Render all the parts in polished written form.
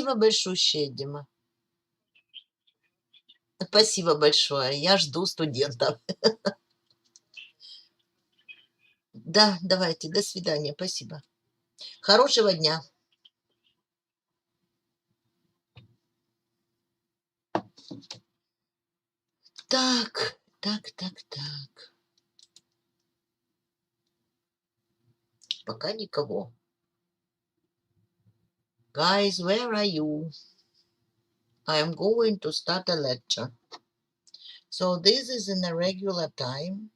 большущее, Дима. Спасибо большое. Я жду студентов. Да, давайте. До свидания. Спасибо. Хорошего дня. Так, так. Пока никого. Guys, where are you? I am going to start a lecture. So this is in a regular time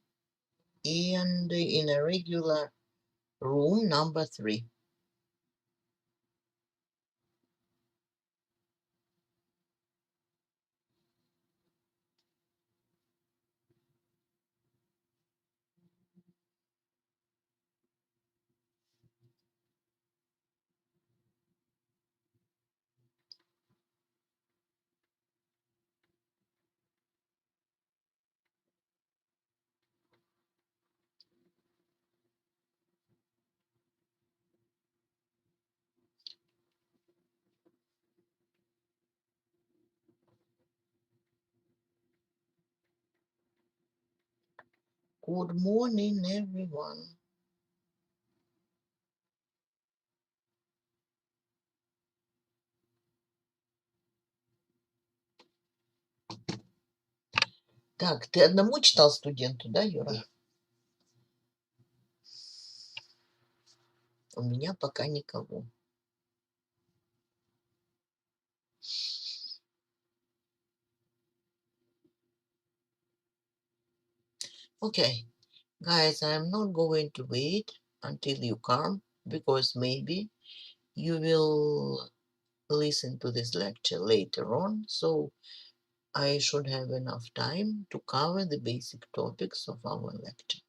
and in a regular room number 3. Good morning, everyone. Так, ты одному читал студенту, да, Юра? У меня пока никого. Okay, guys, I'm not going to wait until you come because maybe you will listen to this lecture later on. So I should have enough time to cover the basic topics of our lecture.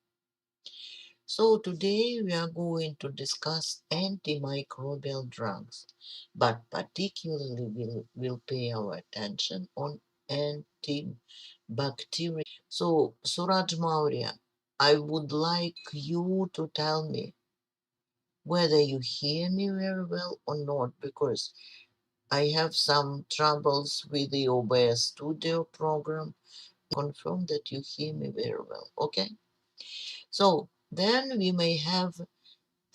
So today we are going to discuss antimicrobial drugs, but particularly we'll pay our attention on antibacterial. So Suraj Maurya, I would like you to tell me whether you hear me very well or not, because I have some troubles with the OBS studio program. Confirm that you hear me very well, okay? So then we may have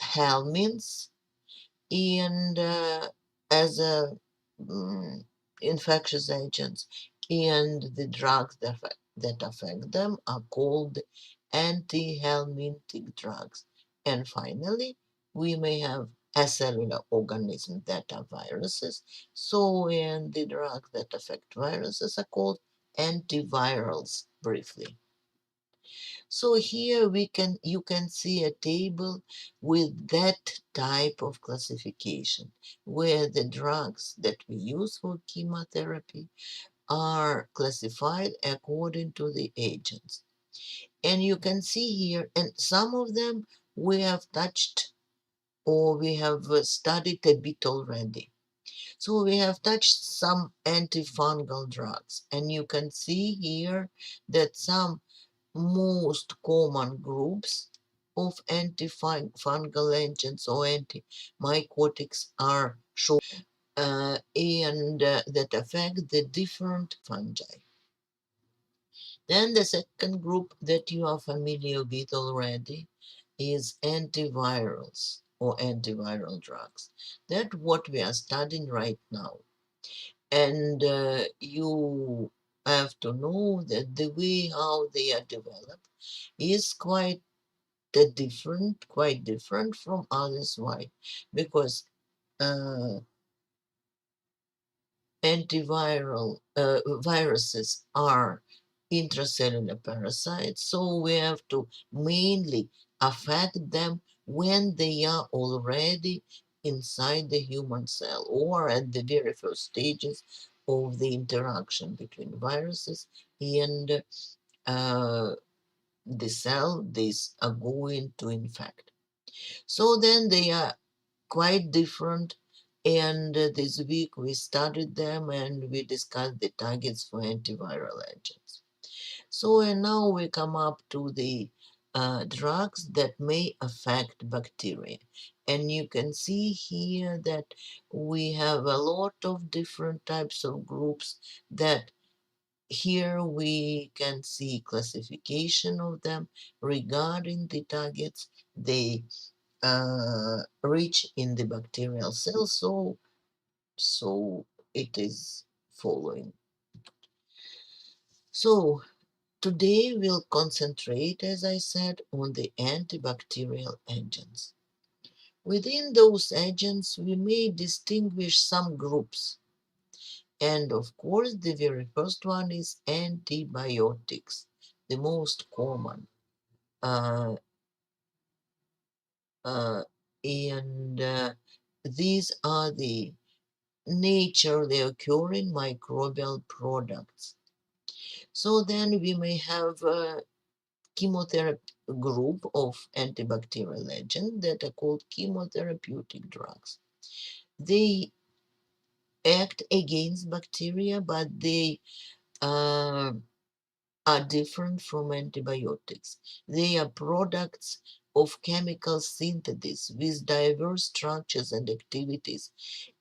helminths and as a infectious agents, and the drugs that affect them are called anti-helminthic drugs. And finally, we may have acellular organisms that are viruses. So, and the drugs that affect viruses are called antivirals, briefly. So here you can see a table with that type of classification, where the drugs that we use for chemotherapy are classified according to the agents. And you can see here, and some of them we have touched or we have studied a bit already. So we have touched some antifungal drugs, and you can see here that some most common groups of antifungal agents or antimycotics are shown, and that affect the different fungi. Then the second group that you are familiar with already is antivirals or antiviral drugs. That's what we are studying right now. And you have to know that the way how they are developed is quite different from others. Why? Because antiviral viruses are intracellular parasites, so we have to mainly affect them when they are already inside the human cell or at the very first stages of the interaction between viruses and the cell these are going to infect. So then they are quite different. And this week we studied them and we discussed the targets for antiviral agents. So and now we come up to the drugs that may affect bacteria. And you can see here that we have a lot of different types of groups that here we can see classification of them regarding the targets they reach in the bacterial cell. So it is following. So today we'll concentrate, as I said, on the antibacterial agents. Within those agents, we may distinguish some groups. And of course, the very first one is antibiotics, the most common. Uh, uh, and these are the naturally occurring microbial products. So then we may have a chemotherapy group of antibacterial agents that are called chemotherapeutic drugs. They act against bacteria, but they uh, are different from antibiotics. They are products of chemical synthesis with diverse structures and activities,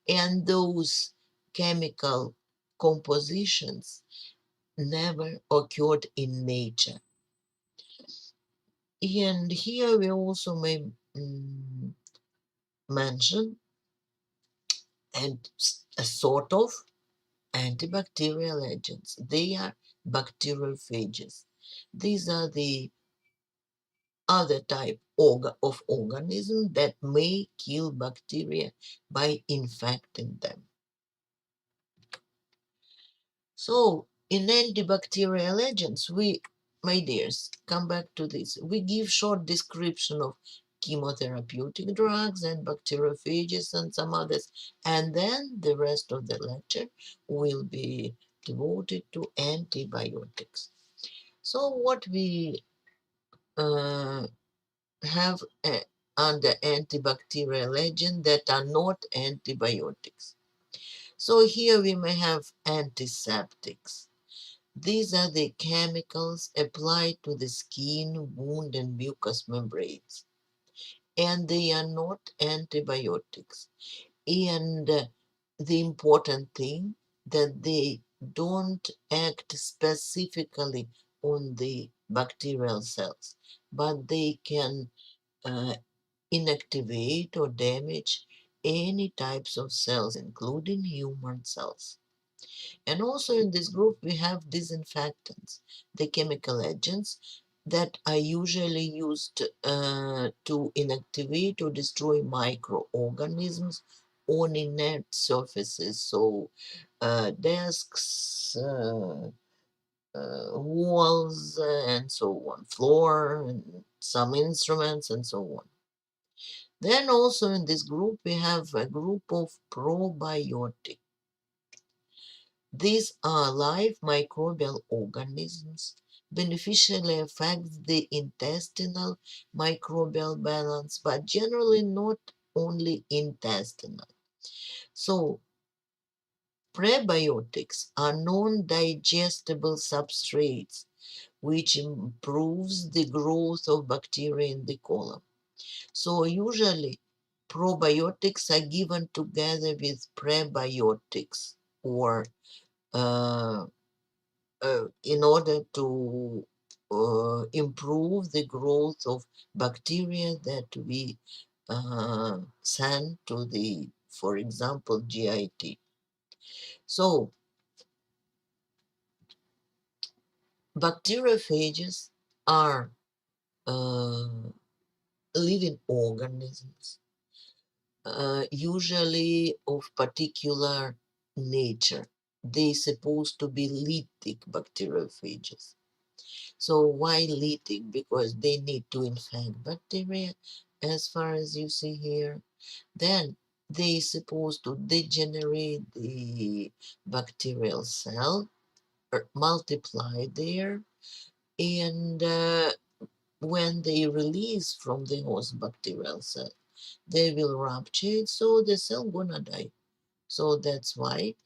and those chemical compositions never occurred in nature. And here we also may mention and a sort of antibacterial agents. They are bacteriophages. These are the other type of organism that may kill bacteria by infecting them. So in antibacterial agents, my dears, come back to this. We give short description of chemotherapeutic drugs and bacteriophages and some others, and then the rest of the lecture will be devoted to antibiotics. So what we uh, have under antibacterial agents that are not antibiotics. So here we may have antiseptics. These are the chemicals applied to the skin, wound, and mucous membranes, and they are not antibiotics. And the important thing that they don't act specifically on the bacterial cells, but they can uh, inactivate or damage any types of cells, including human cells. And also in this group, we have disinfectants, the chemical agents that are usually used to inactivate or destroy microorganisms on inert surfaces, so desks, walls, and so on, floor, and some instruments, and so on. Then also in this group, we have a group of probiotics. These are live microbial organisms, beneficially affect the intestinal microbial balance, but generally not only intestinal. So prebiotics are non-digestible substrates, which improves the growth of bacteria in the colon. So usually probiotics are given together with prebiotics or uh, in order to improve the growth of bacteria that we send to the, for example, GIT. So bacteriophages are uh, living organisms, usually of particular nature. They're supposed to be lytic bacteriophages. So why lytic? Because they need to infect bacteria, as far as you see here. Then they supposed to degenerate the bacterial cell, or multiply there, and when they release from the host bacterial cell, they will rupture it, so the cell gonna die. So that's why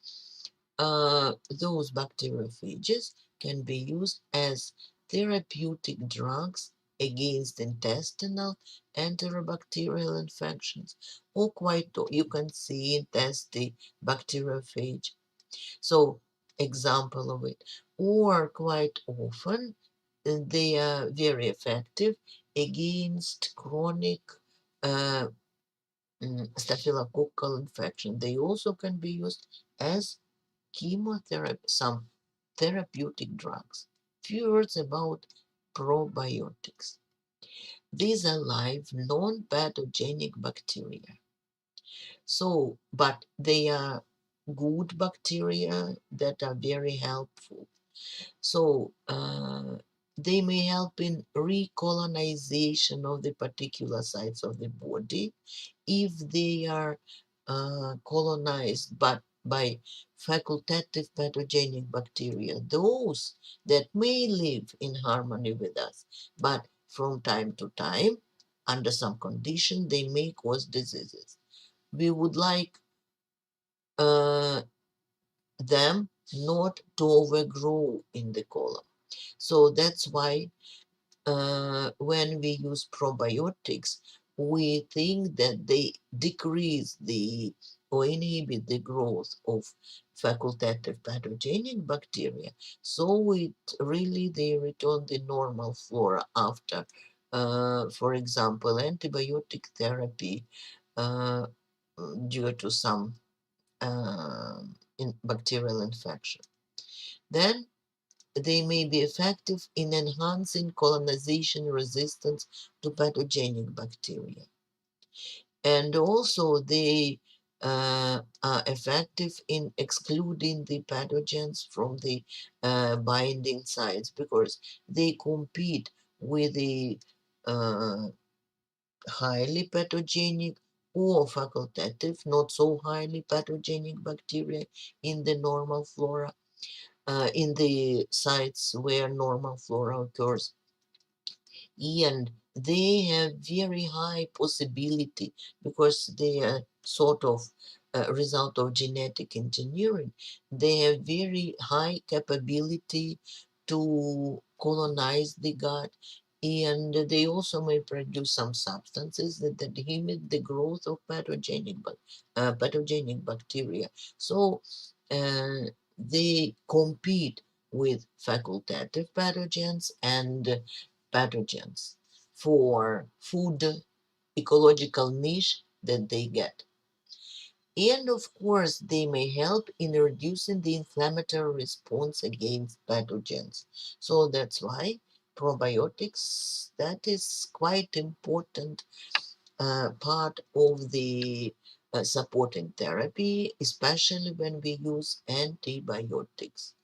those bacteriophages can be used as therapeutic drugs against intestinal enterobacterial infections, or quite, you can see it as the bacteriophage. So, example of it. Or quite often, they are very effective against chronic uh, staphylococcal infection. They also can be used as chemotherapy, some therapeutic drugs. Few words about probiotics. These are live, non-pathogenic bacteria. So, but they are good bacteria that are very helpful. So, they may help in recolonization of the particular sites of the body if they are colonized but by facultative pathogenic bacteria, those that may live in harmony with us, but from time to time, under some condition, they may cause diseases. We would like uh, them not to overgrow in the colon. So that's why when we use probiotics, we think that they decrease the or inhibit the growth of facultative pathogenic bacteria. So it really they return the normal flora after, for example, antibiotic therapy uh, due to some bacterial infection. Then they may be effective in enhancing colonization resistance to pathogenic bacteria. And also they are effective in excluding the pathogens from the binding sites because they compete with the uh, highly pathogenic or facultative, not so highly pathogenic bacteria in the normal flora, in the sites where normal flora occurs, and they have very high possibility because they are sort of a result of genetic engineering. They have very high capability to colonize the gut, and they also may produce some substances that inhibit the growth of pathogenic bacteria. So they compete with facultative pathogens and pathogens for food ecological niche that they get. And of course, they may help in reducing the inflammatory response against pathogens. So that's why probiotics, that is quite important part of the supporting therapy, especially when we use antibiotics.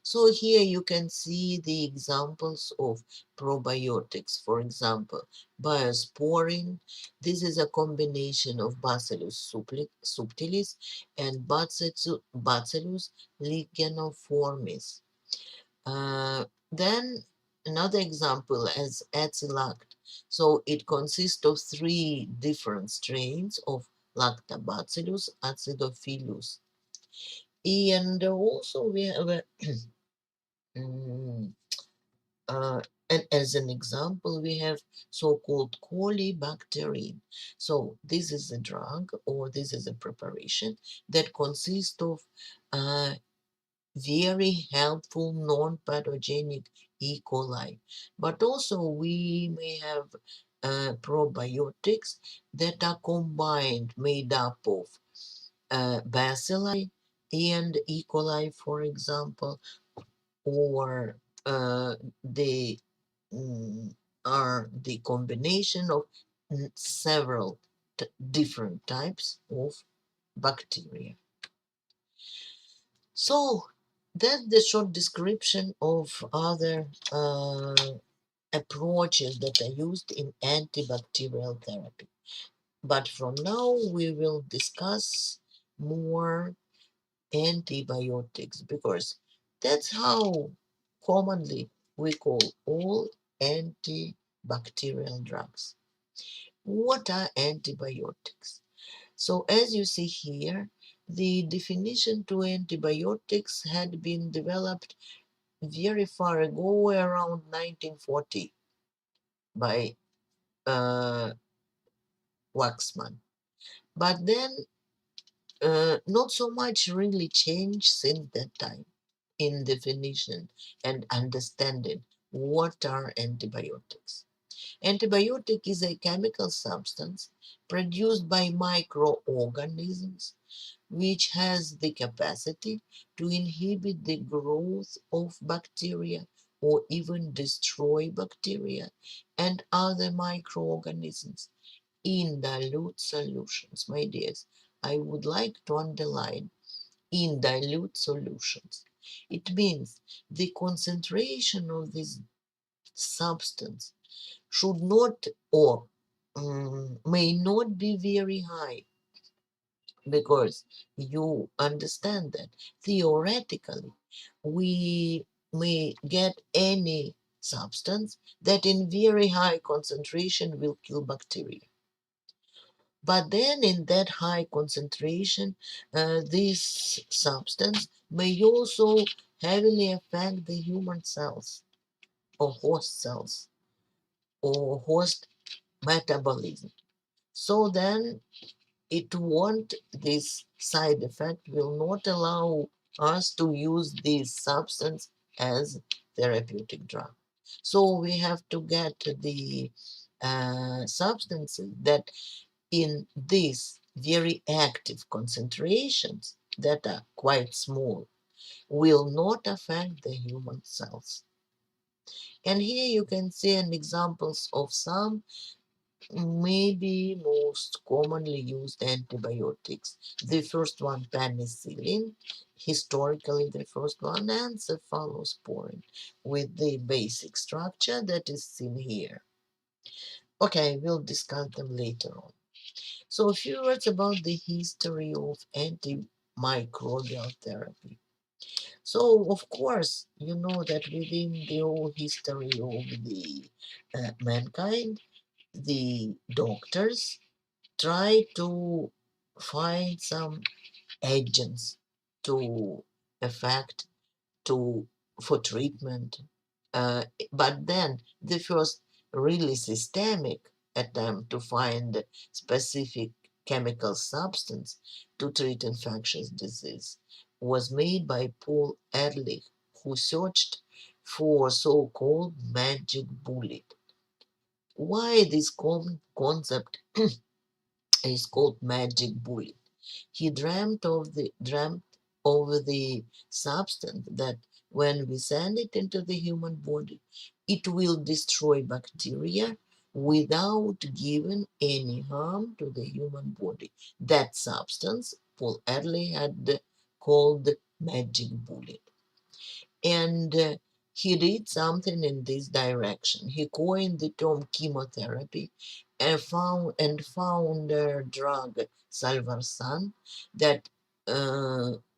So here you can see the examples of probiotics. For example, Biosporin. This is a combination of Bacillus subtilis and Bacillus ligeniformis. Uh, then another example as Acilact. So it consists of three different strains of Lactobacillus acidophilus. And also we have a mm, and as an example, we have so-called colibacterin. So this is a drug or this is a preparation that consists of uh, very helpful non-pathogenic E. coli. But also we may have probiotics that are combined, made up of bacilli and E. coli, for example, or they mm, are the combination of several different types of bacteria. So that's the short description of other approaches that are used in antibacterial therapy. But from now we will discuss more antibiotics because that's how commonly we call all antibacterial drugs. What are antibiotics? So as you see here, the definition to antibiotics had been developed very far ago, around 1940. by uh, Waxman. But then, not so much really changed since that time in definition and understanding what are antibiotics. Antibiotic is a chemical substance produced by microorganisms which has the capacity to inhibit the growth of bacteria or even destroy bacteria and other microorganisms in dilute solutions. My dears, I would like to underline in dilute solutions. It means the concentration of this substance should not or may not be very high, because you understand that theoretically we may get any substance that in very high concentration will kill bacteria. But then in that high concentration, this substance may also heavily affect the human cells or host cells or host metabolism. So then it won't, this side effect will not allow us to use this substance as therapeutic drug. So we have to get the substances that in these very active concentrations that are quite small will not affect the human cells. And here you can see an examples of some maybe most commonly used antibiotics. The first one, penicillin, historically the first one, and cephalosporin, with the basic structure that is seen here. Okay, we'll discuss them later on. So a few words about the history of antimicrobial therapy. So, of course, you know that within the whole history of the mankind, the doctors try to find some agents to effect to for treatment. But then the first really systemic attempt to find specific chemical substance to treat infectious disease was made by Paul Ehrlich, who searched for so-called magic bullet. Why this concept is called magic bullet? He dreamt of the substance that when we send it into the human body, it will destroy bacteria without giving any harm to the human body. That substance Paul Ehrlich had called magic bullet. And he did something in this direction. He coined the term chemotherapy and found a drug salvarsan that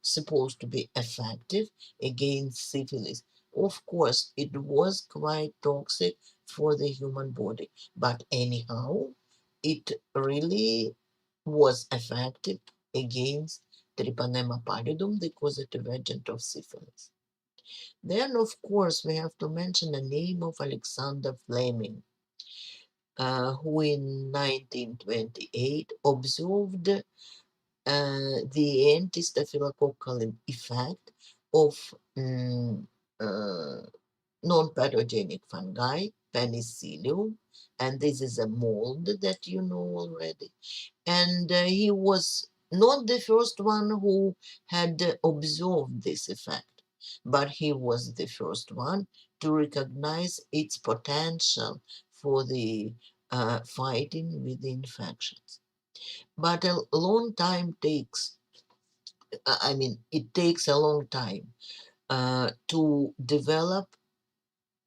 supposed to be effective against syphilis. Of course, it was quite toxic for the human body, but anyhow, it really was effective against Treponema pallidum, the causative agent of syphilis. Then, of course, we have to mention the name of Alexander Fleming, who in 1928 observed the anti-staphylococcal effect of uh, non-pathogenic fungi, penicillium, and this is a mold that you know already. And he was not the first one who had observed this effect, but he was the first one to recognize its potential for the fighting with the infections. But a long time takes, it takes a long time to develop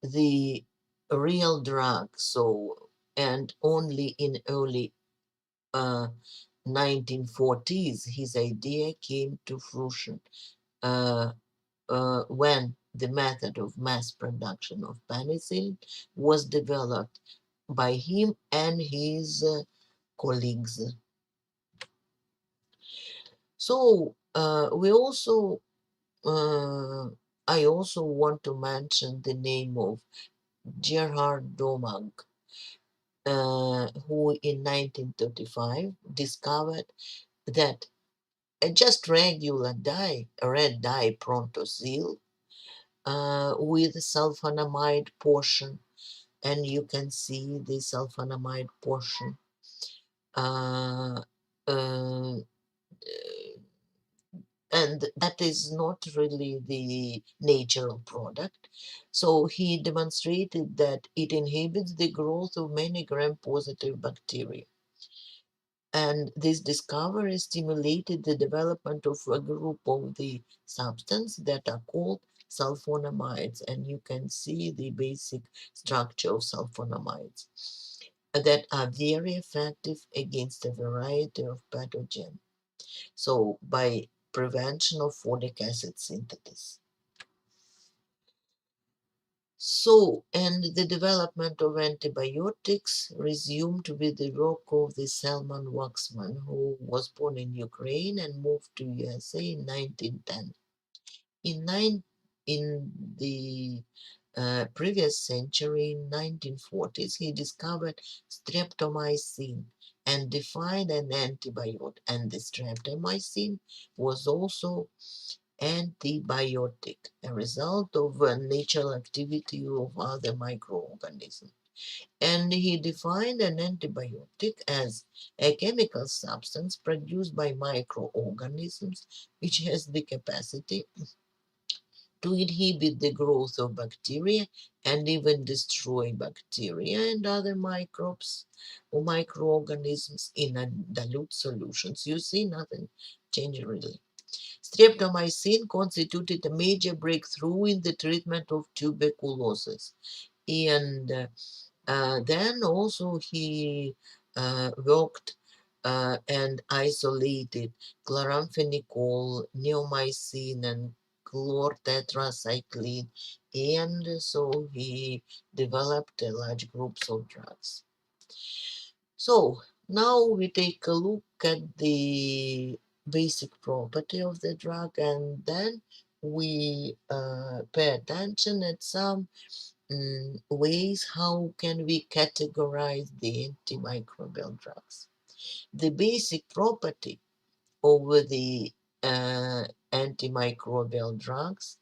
the real drug. So, and only in early uh, 1940s, his idea came to fruition uh, when the method of mass production of penicillin was developed by him and his colleagues. So uh, I also want to mention the name of Gerhard Domag. who in 1935 discovered that just regular dye, red dye prontosil, with sulfonamide portion, and you can see the sulfonamide portion, uh, uh, and that is not really the natural product. So he demonstrated that it inhibits the growth of many gram-positive bacteria. And this discovery stimulated the development of a group of the substances that are called sulfonamides. And you can see the basic structure of sulfonamides that are very effective against a variety of pathogens. So by prevention of folic acid synthesis. So, and the development of antibiotics resumed with the work of the Salman Waxman, who was born in Ukraine and moved to USA in 1910. In, in the previous century, in 1940s, he discovered streptomycin and defined an antibiotic. And the streptomycin was also antibiotic, a result of natural activity of other microorganisms. And he defined an antibiotic as a chemical substance produced by microorganisms which has the capacity to inhibit the growth of bacteria and even destroy bacteria and other microbes or microorganisms in a dilute solutions. You see, nothing changed really. Streptomycin constituted a major breakthrough in the treatment of tuberculosis. And then also he worked and isolated chloramphenicol, neomycin, and chlortetracycline. And so he developed a large groups of drugs. So now we take a look at the basic property of the drug, and then we pay attention at some ways how can we categorize the antimicrobial drugs. The basic property of the uh, antimicrobial drugs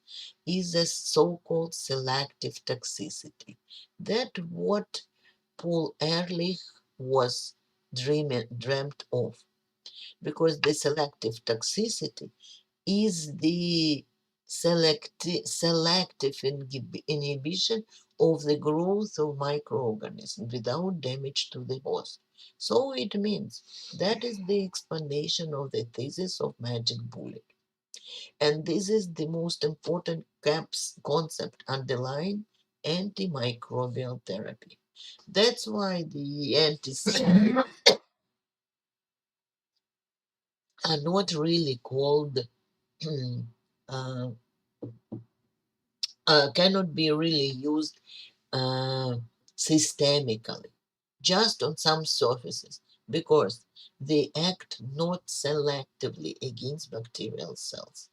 is a so-called selective toxicity. That what Paul Ehrlich was dreamt of, because the selective toxicity is the selective inhibition of the growth of microorganisms without damage to the host. So it means that is the explanation of the thesis of magic bullet. And this is the most important concept underlying antimicrobial therapy. That's why the antiseptics are not really called, uh, cannot be really used uh, systemically, just on some surfaces, because they act not selectively against bacterial cells.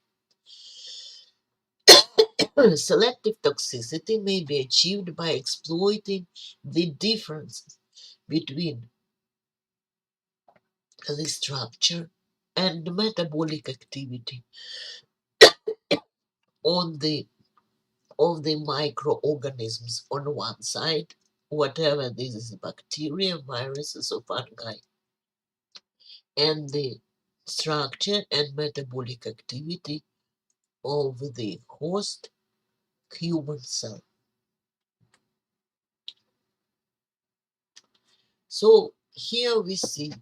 Selective toxicity may be achieved by exploiting the differences between the structure and metabolic activity on the of the microorganisms on one side, whatever this is, bacteria, viruses, or fungi, and the structure and metabolic activity of the host human cell. So here we see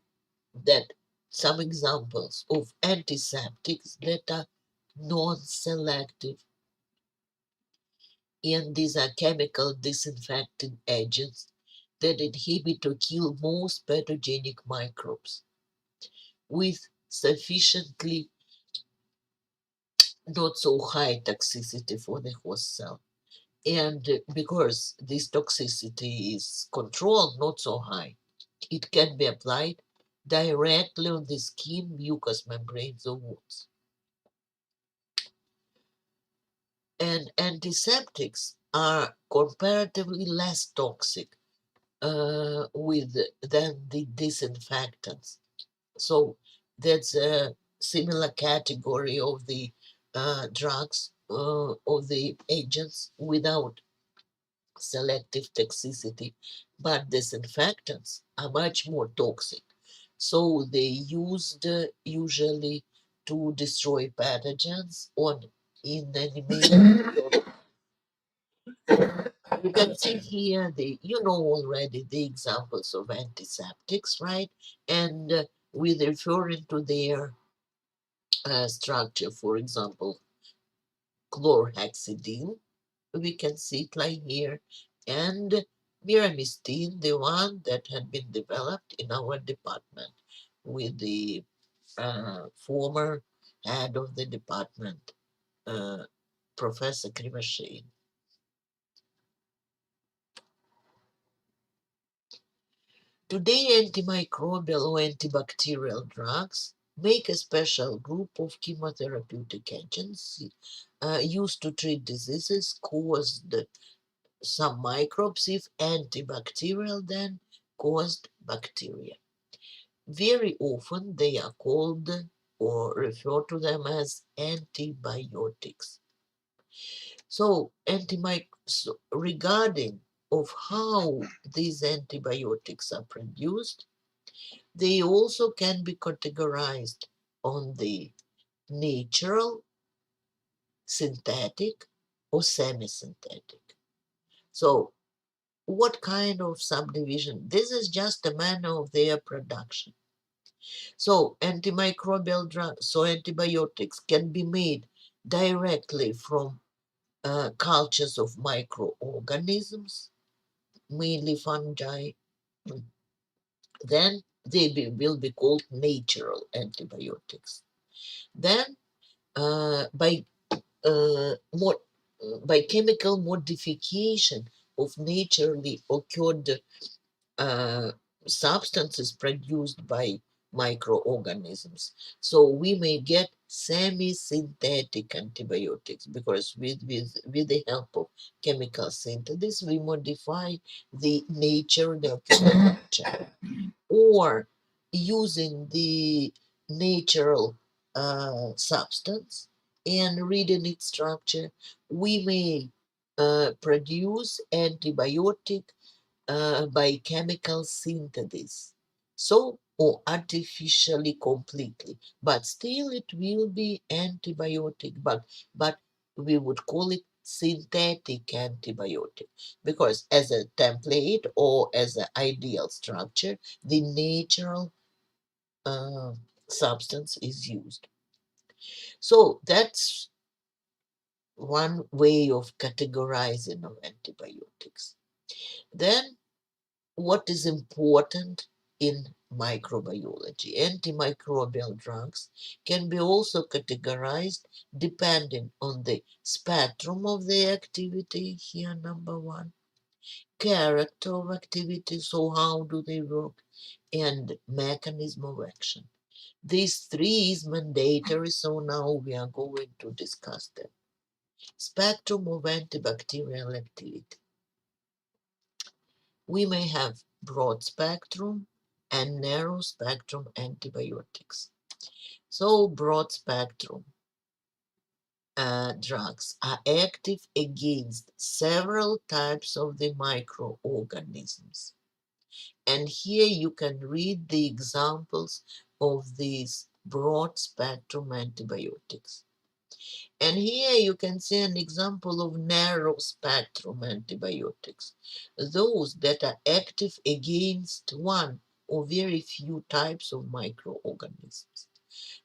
that some examples of antiseptics that are non-selective, and these are chemical disinfecting agents that inhibit or kill most pathogenic microbes with sufficiently not so high toxicity for the host cell. And because this toxicity is controlled not so high, it can be applied directly on the skin, mucous membranes, or wounds. And antiseptics are comparatively less toxic with then the disinfectants. So that's a similar category of the drugs, of the agents without selective toxicity, but disinfectants are much more toxic. So they used usually to destroy pathogens on inanimate. You can see here already the examples of antiseptics, right? And with referring to their structure, for example, chlorhexidine, we can see it like here, and myramistine, the one that had been developed in our department with the former head of the department, uh, Professor Krivoshein. Today, antimicrobial or antibacterial drugs make a special group of chemotherapeutic agents used to treat diseases caused some microbes if antibacterial then caused bacteria. Very often they are called or refer to them as antibiotics. So, regarding of how these antibiotics are produced, they also can be categorized on the natural, synthetic, or semi-synthetic. So, what kind of subdivision? This is just a manner of their production. So, antimicrobial drugs, so antibiotics can be made directly from cultures of microorganisms, mainly fungi. Then will be called natural antibiotics. Then, by more by chemical modification of naturally occurred uh, substances produced by microorganisms. So we may get semi-synthetic antibiotics because with the help of chemical synthesis, we modify the nature, the structure, or using the natural substance and reading its structure, we may produce antibiotic by chemical synthesis. So, or artificially completely, but still it will be antibiotic, but we would call it synthetic antibiotic because as a template or as an ideal structure, the natural uh, substance is used. So that's one way of categorizing of antibiotics. Then what is important in microbiology? Antimicrobial drugs can be also categorized depending on the spectrum of the activity, here number one, character of activity, so how do they work, and mechanism of action. These three is mandatory, so now we are going to discuss them. Spectrum of antibacterial activity. We may have broad spectrum and narrow spectrum antibiotics. So, broad spectrum drugs are active against several types of the microorganisms. And here you can read the examples of these broad spectrum antibiotics. And here you can see an example of narrow spectrum antibiotics, those that are active against one or very few types of microorganisms.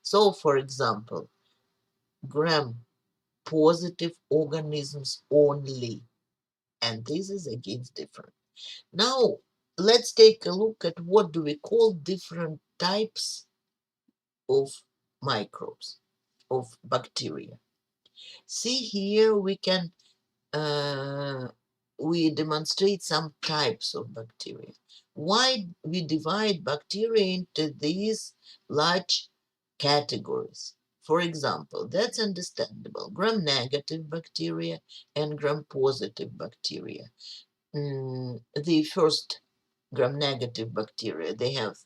So, for example, gram-positive organisms only, and this is against different. Now, let's take a look at what do we call different types of microbes, of bacteria. See here uh, we demonstrate some types of bacteria. Why we divide bacteria into these large categories? For example, that's understandable. Gram-negative bacteria and gram-positive bacteria. The first gram-negative bacteria, they have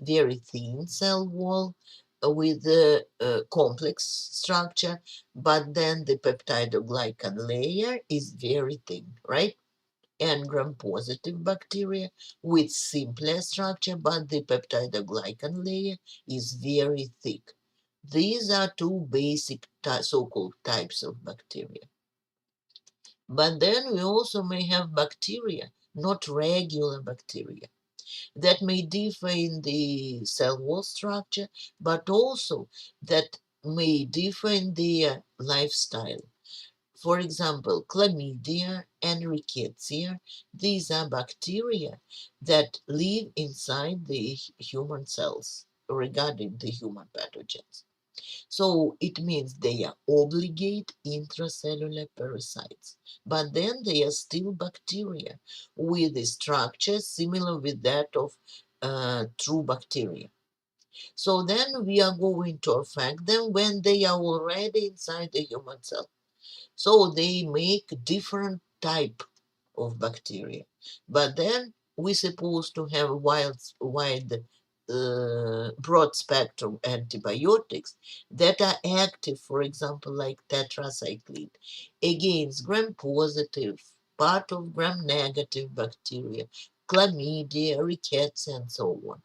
very thin cell wall with a complex structure, but then the peptidoglycan layer is very thin, right? And gram-positive bacteria with simpler structure, but the peptidoglycan layer is very thick. These are two basic so-called types of bacteria. But then we also may have bacteria, not regular bacteria, that may differ in the cell wall structure, but also that may differ in their lifestyle. For example, chlamydia and rickettsia, these are bacteria that live inside the human cells regarding the human pathogens. So it means they are obligate intracellular parasites, but then they are still bacteria with a structure similar with that of true bacteria. So then we are going to affect them when they are already inside the human cell. So they make different type of bacteria. But then we're supposed to have wide broad spectrum antibiotics that are active, for example, like tetracycline, against gram-positive, part of gram-negative bacteria, chlamydia, rickettsia, and so on.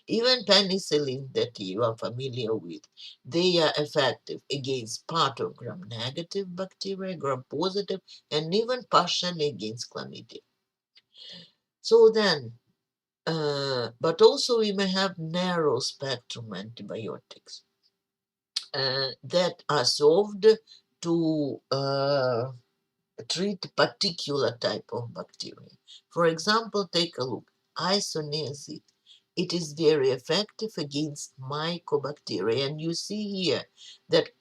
Even penicillin that you are familiar with, they are effective against part of gram-negative bacteria, gram-positive, and even partially against chlamydia. So then, but also we may have narrow spectrum antibiotics that are solved to treat particular type of bacteria. For example, take a look, isoniazid. It is very effective against mycobacteria, and you see here that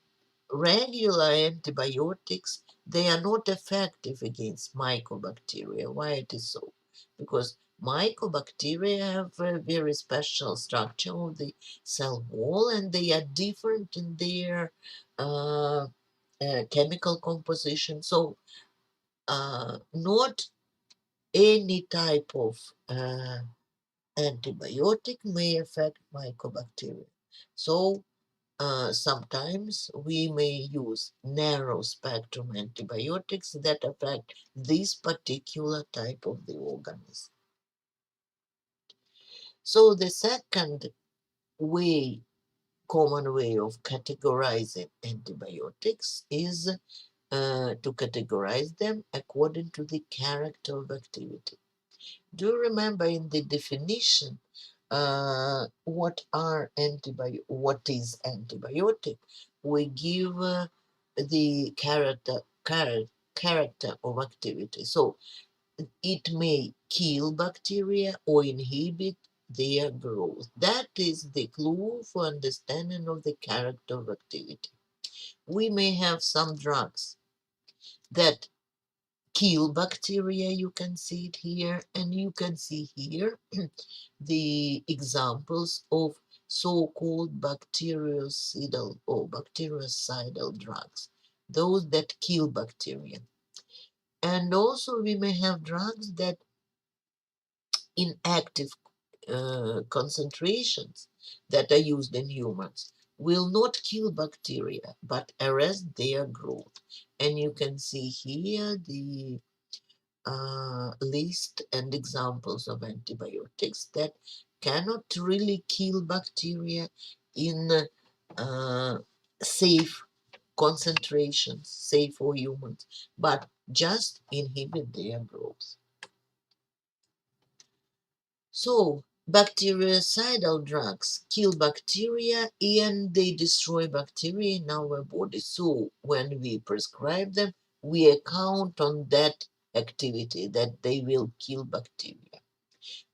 regular antibiotics, they are not effective against mycobacteria. Why it is so? Because mycobacteria have a very special structure of the cell wall, and they are different in their chemical composition. So not any type of antibiotic may affect mycobacteria. So sometimes we may use narrow spectrum antibiotics that affect this particular type of the organism. So the second way, common way of categorizing antibiotics is to categorize them according to the character of activity. Do you remember in the definition what is antibiotic? We give the character of activity. So it may kill bacteria or inhibit their growth. That is the clue for understanding of the character of activity. We may have some drugs that kill bacteria, you can see it here, and you can see here the examples of so-called bactericidal drugs, those that kill bacteria. And also we may have drugs that in active concentrations that are used in humans will not kill bacteria but arrest their growth. And you can see here the list and examples of antibiotics that cannot really kill bacteria in uh, safe concentrations, safe for humans, but just inhibit their growth. So, bactericidal drugs kill bacteria and they destroy bacteria in our body. So, when we prescribe them, we account on that activity that they will kill bacteria.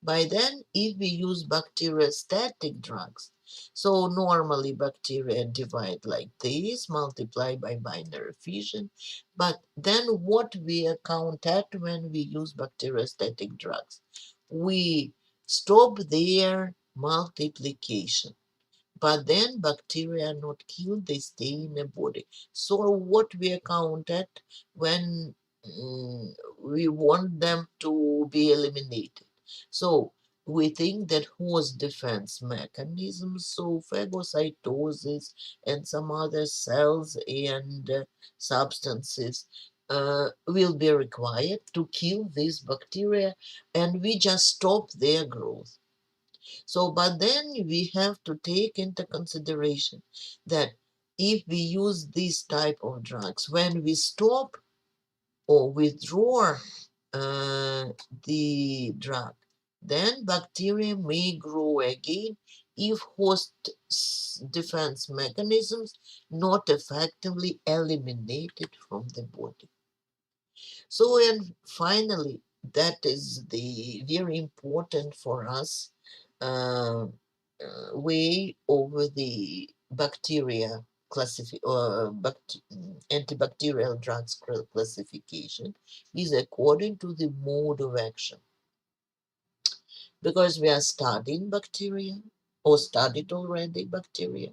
By then, if we use bacteriostatic drugs, so normally bacteria divide like this, multiply by binary fission, but then what we account at when we use bacteriostatic drugs? We stop their multiplication. But then bacteria are not killed, they stay in the body. So what we account at when we want them to be eliminated? So we think that host defense mechanisms, so phagocytosis and some other cells and substances will be required to kill these bacteria, and we just stop their growth. So, but then we have to take into consideration that if we use this type of drugs, when we stop or withdraw uh, the drug, then bacteria may grow again if host defense mechanisms not effectively eliminated from the body. So, and finally, that is the very important for us uh, way over the bacteria antibacterial drugs classification is according to the mode of action, because we are studying bacteria or studied already bacteria,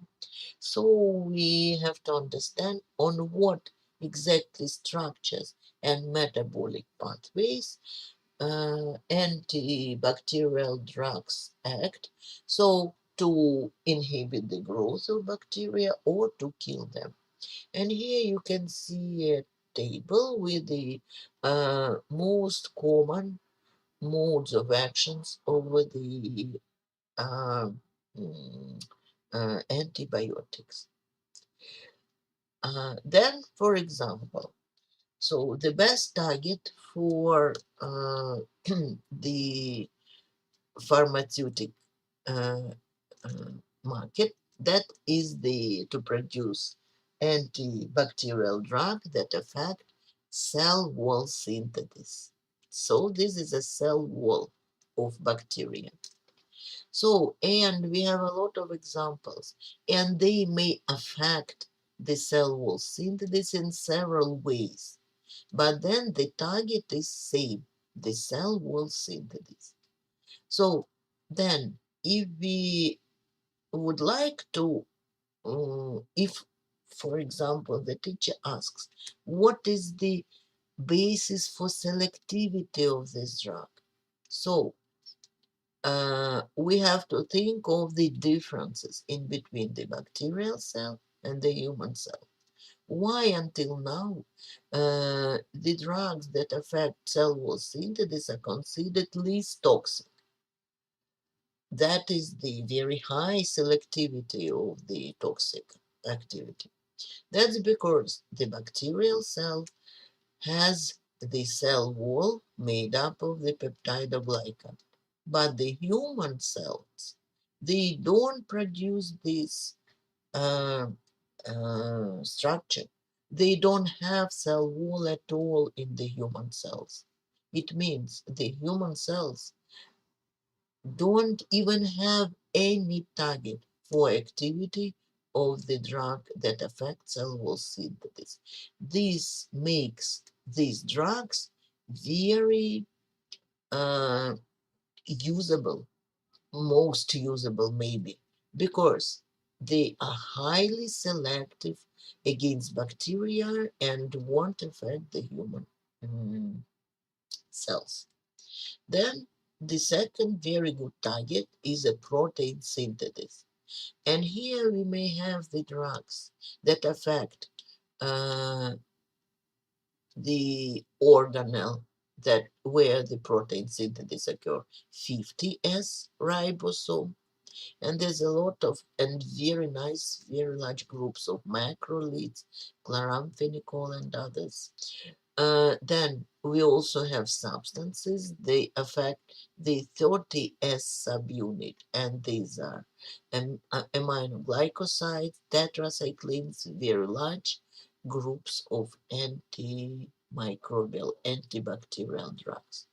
so we have to understand on what exactly structures and metabolic pathways antibacterial drugs act, so to inhibit the growth of bacteria or to kill them. And here you can see a table with the most common modes of actions over the uh, mm, antibiotics. Then, for example, so the best target for the pharmaceutic uh, uh, market, that is the to produce antibacterial drug that affect cell wall synthesis. So this is a cell wall of bacteria. So, and we have a lot of examples, and they may affect the cell wall synthesis in several ways. But then the target is same, the cell wall synthesis. So then, if we would like to, if, for example, the teacher asks, what is the basis for selectivity of this drug? So we have to think of the differences in between the bacterial cell and the human cell. Why until now the drugs that affect cell wall synthesis are considered least toxic? That is the very high selectivity of the toxic activity. That's because the bacterial cell has the cell wall made up of the peptidoglycan. But the human cells, they don't produce this uh, structure. They don't have cell wall at all in the human cells. It means the human cells don't even have any target for activity of the drug that affects cell wall synthesis. This makes these drugs very uh, usable, most usable maybe, because they are highly selective against bacteria and won't affect the human mm, cells. Then the second very good target is a protein synthesis. And here we may have the drugs that affect uh, the organelle that where the protein synthesis occur, 50S ribosome. And there's a lot of, and very nice, very large groups of macrolides, chloramphenicol and others. Then we also have substances, they affect the 30S subunit, and these are aminoglycosides, tetracyclines, very large groups of antimicrobial, antibacterial drugs.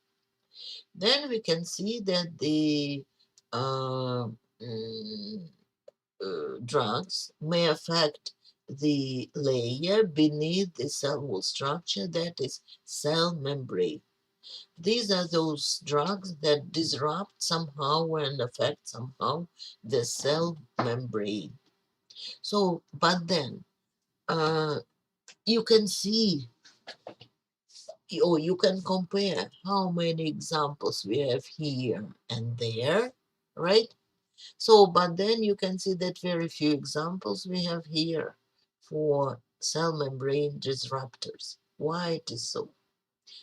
Then we can see that the uh, mm, drugs may affect the layer beneath the cell wall structure, that is cell membrane. These are those drugs that disrupt somehow and affect somehow the cell membrane. So, but then you can see or you can compare how many examples we have here and there, right? So, but then you can see that very few examples we have here for cell membrane disruptors. Why it is so?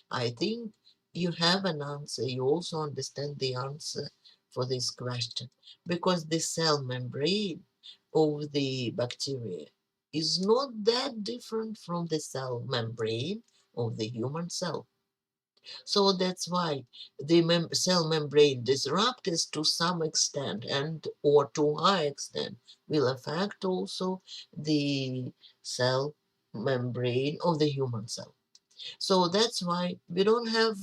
I think you have an answer. You also understand the answer for this question because the cell membrane of the bacteria is not that different from the cell membrane of the human cell. So that's why the cell membrane disruptors to some extent and or to high extent will affect also the cell membrane of the human cell. So that's why we don't have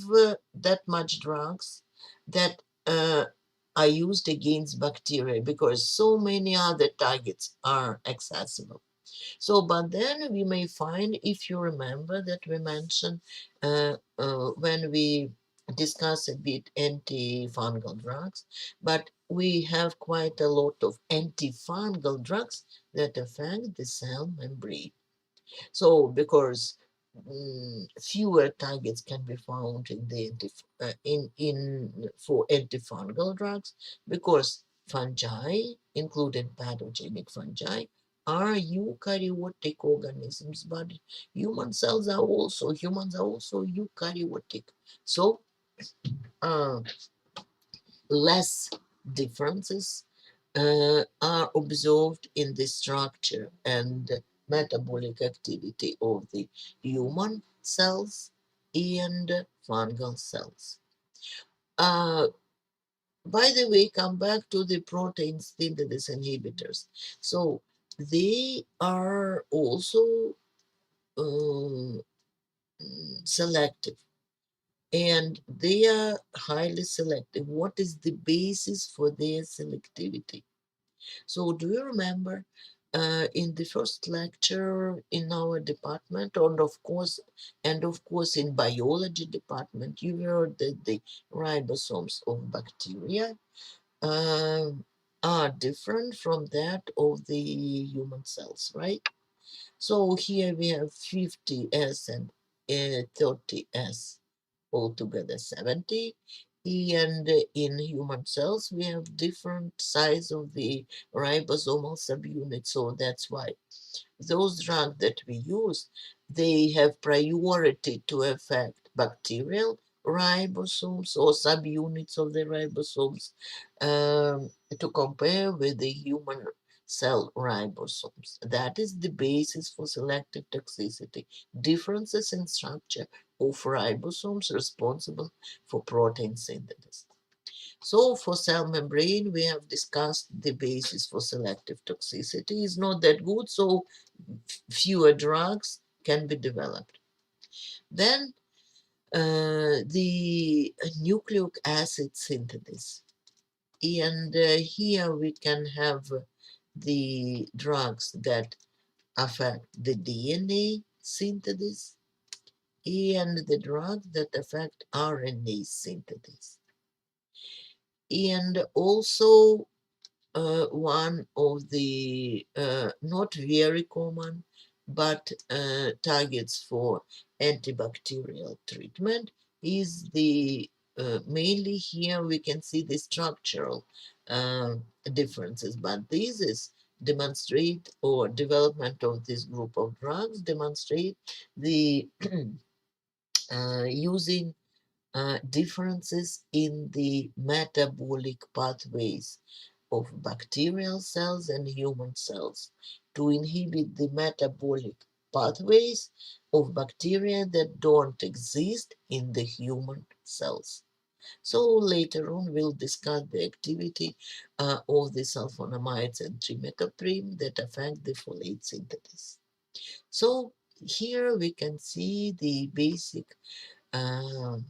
that much drugs that are used against bacteria because so many other targets are accessible. So, but then we may find, if you remember that we mentioned when we discuss a bit antifungal drugs, but we have quite a lot of antifungal drugs that affect the cell membrane. So, because fewer targets can be found in the in for antifungal drugs, because fungi, including pathogenic fungi, are eukaryotic organisms, but humans are also eukaryotic. So, uh, less differences are observed in the structure and metabolic activity of the human cells and fungal cells. Uh, by the way, come back to the protein synthesis inhibitors. So they are also um, selective, and they are highly selective. What is the basis for their selectivity? So do you remember in the first lecture in our department, and of course in biology department, you heard that the ribosomes of bacteria um, are different from that of the human cells, right? So here we have 50S and 30S, altogether 70. And in human cells, we have different size of the ribosomal subunit. So that's why those drugs that we use, they have priority to affect bacterial ribosomes or subunits of the ribosomes to compare with the human cell ribosomes. That is the basis for selective toxicity. Differences in structure of ribosomes responsible for protein synthesis. So for cell membrane, we have discussed the basis for selective toxicity is not that good, so fewer drugs can be developed. Then the nucleic acid synthesis. And here we can have the drugs that affect the DNA synthesis and the drugs that affect RNA synthesis. And also one of the not very common but targets for antibacterial treatment is the mainly here we can see the structural uh, differences, but this is demonstrate or development of this group of drugs demonstrate the using differences in the metabolic pathways of bacterial cells and human cells to inhibit the metabolic pathways of bacteria that don't exist in the human cells. So later on we'll discuss the activity of the sulfonamides and trimethoprim that affect the folate synthesis. So here we can see the basic um,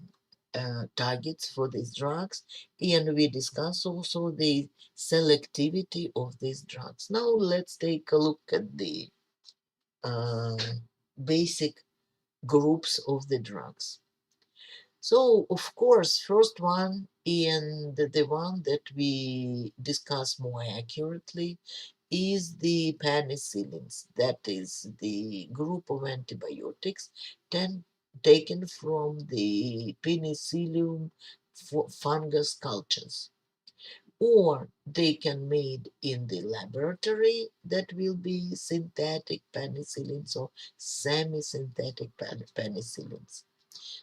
targets for these drugs, and we discuss also the selectivity of these drugs. Now let's take a look at the uh, basic groups of the drugs. So of course, first one and the one that we discuss more accurately is the penicillins, that is the group of antibiotics 10 taken from the penicillium fungus cultures, or they can made in the laboratory, that will be synthetic penicillins or semi-synthetic penicillins.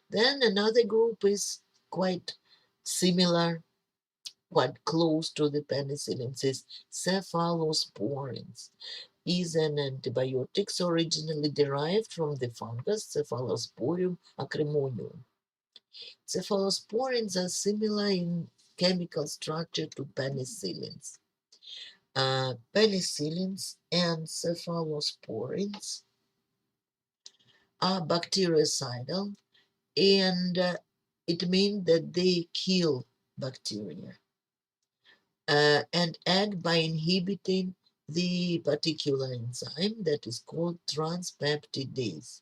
Then another group is quite similar, quite close to the penicillins, is cephalosporins. Is an antibiotics originally derived from the fungus Cephalosporium acremonium. Cephalosporins are similar in chemical structure to penicillins. Penicillins and cephalosporins are bactericidal, and it means that they kill bacteria and act by inhibiting the particular enzyme that is called transpeptidase.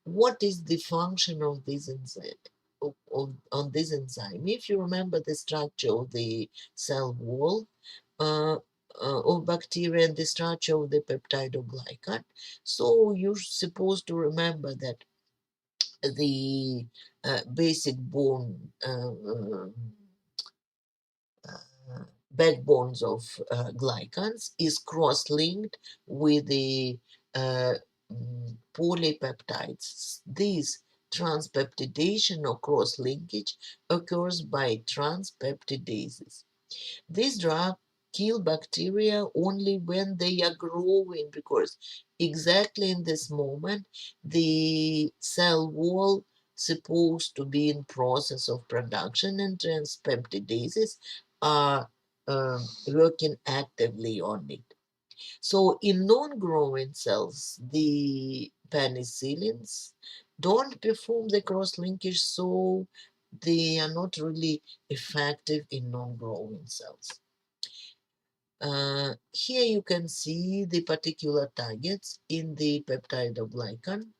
What is the function of this enzyme? On this enzyme, if you remember the structure of the cell wall uh, of bacteria and the structure of the peptidoglycan, so you're supposed to remember that the basic bone backbones of glycans is cross-linked with the uh, polypeptides. This transpeptidation or cross-linkage occurs by transpeptidases. This drug kill bacteria only when they are growing, because exactly in this moment the cell wall supposed to be in process of production, and transpeptidases are working actively on it. So in non-growing cells, the penicillins don't perform the cross-linkage, so they are not really effective in non-growing cells. Here you can see the particular targets in the peptidoglycan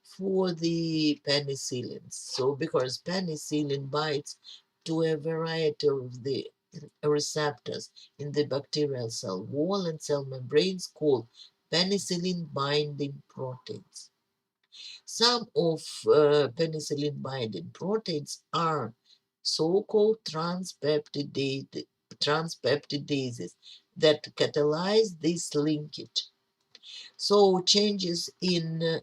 for the penicillins. So because penicillin binds to a variety of the receptors in the bacterial cell wall and cell membranes called penicillin binding proteins. Some of penicillin binding proteins are so-called transpeptidases that catalyze this linkage. So changes in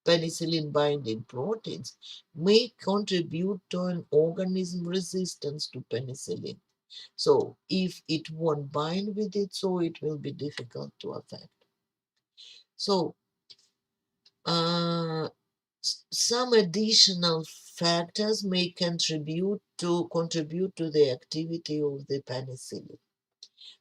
penicillin binding proteins may contribute to an organism resistance to penicillin. So if it won't bind with it, so it will be difficult to affect. So uh, some additional factors may contribute to the activity of the penicillin.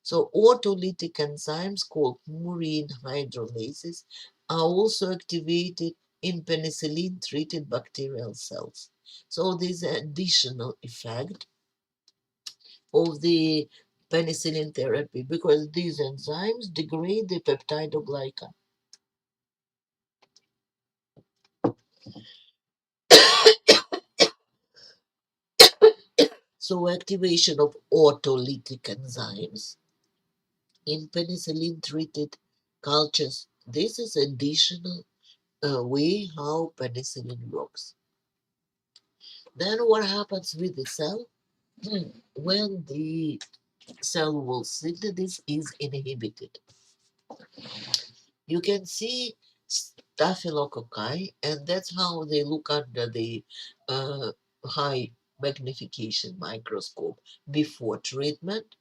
So autolytic enzymes called murine hydrolases are also activated in penicillin-treated bacterial cells. So there's an additional effect of the penicillin therapy, because these enzymes degrade the peptidoglycan. So activation of autolytic enzymes in penicillin-treated cultures. This is additional way how penicillin works. Then what happens with the cell? When the cell wall synthesis is inhibited, you can see staphylococci, and that's how they look under the uh, high magnification microscope before treatment,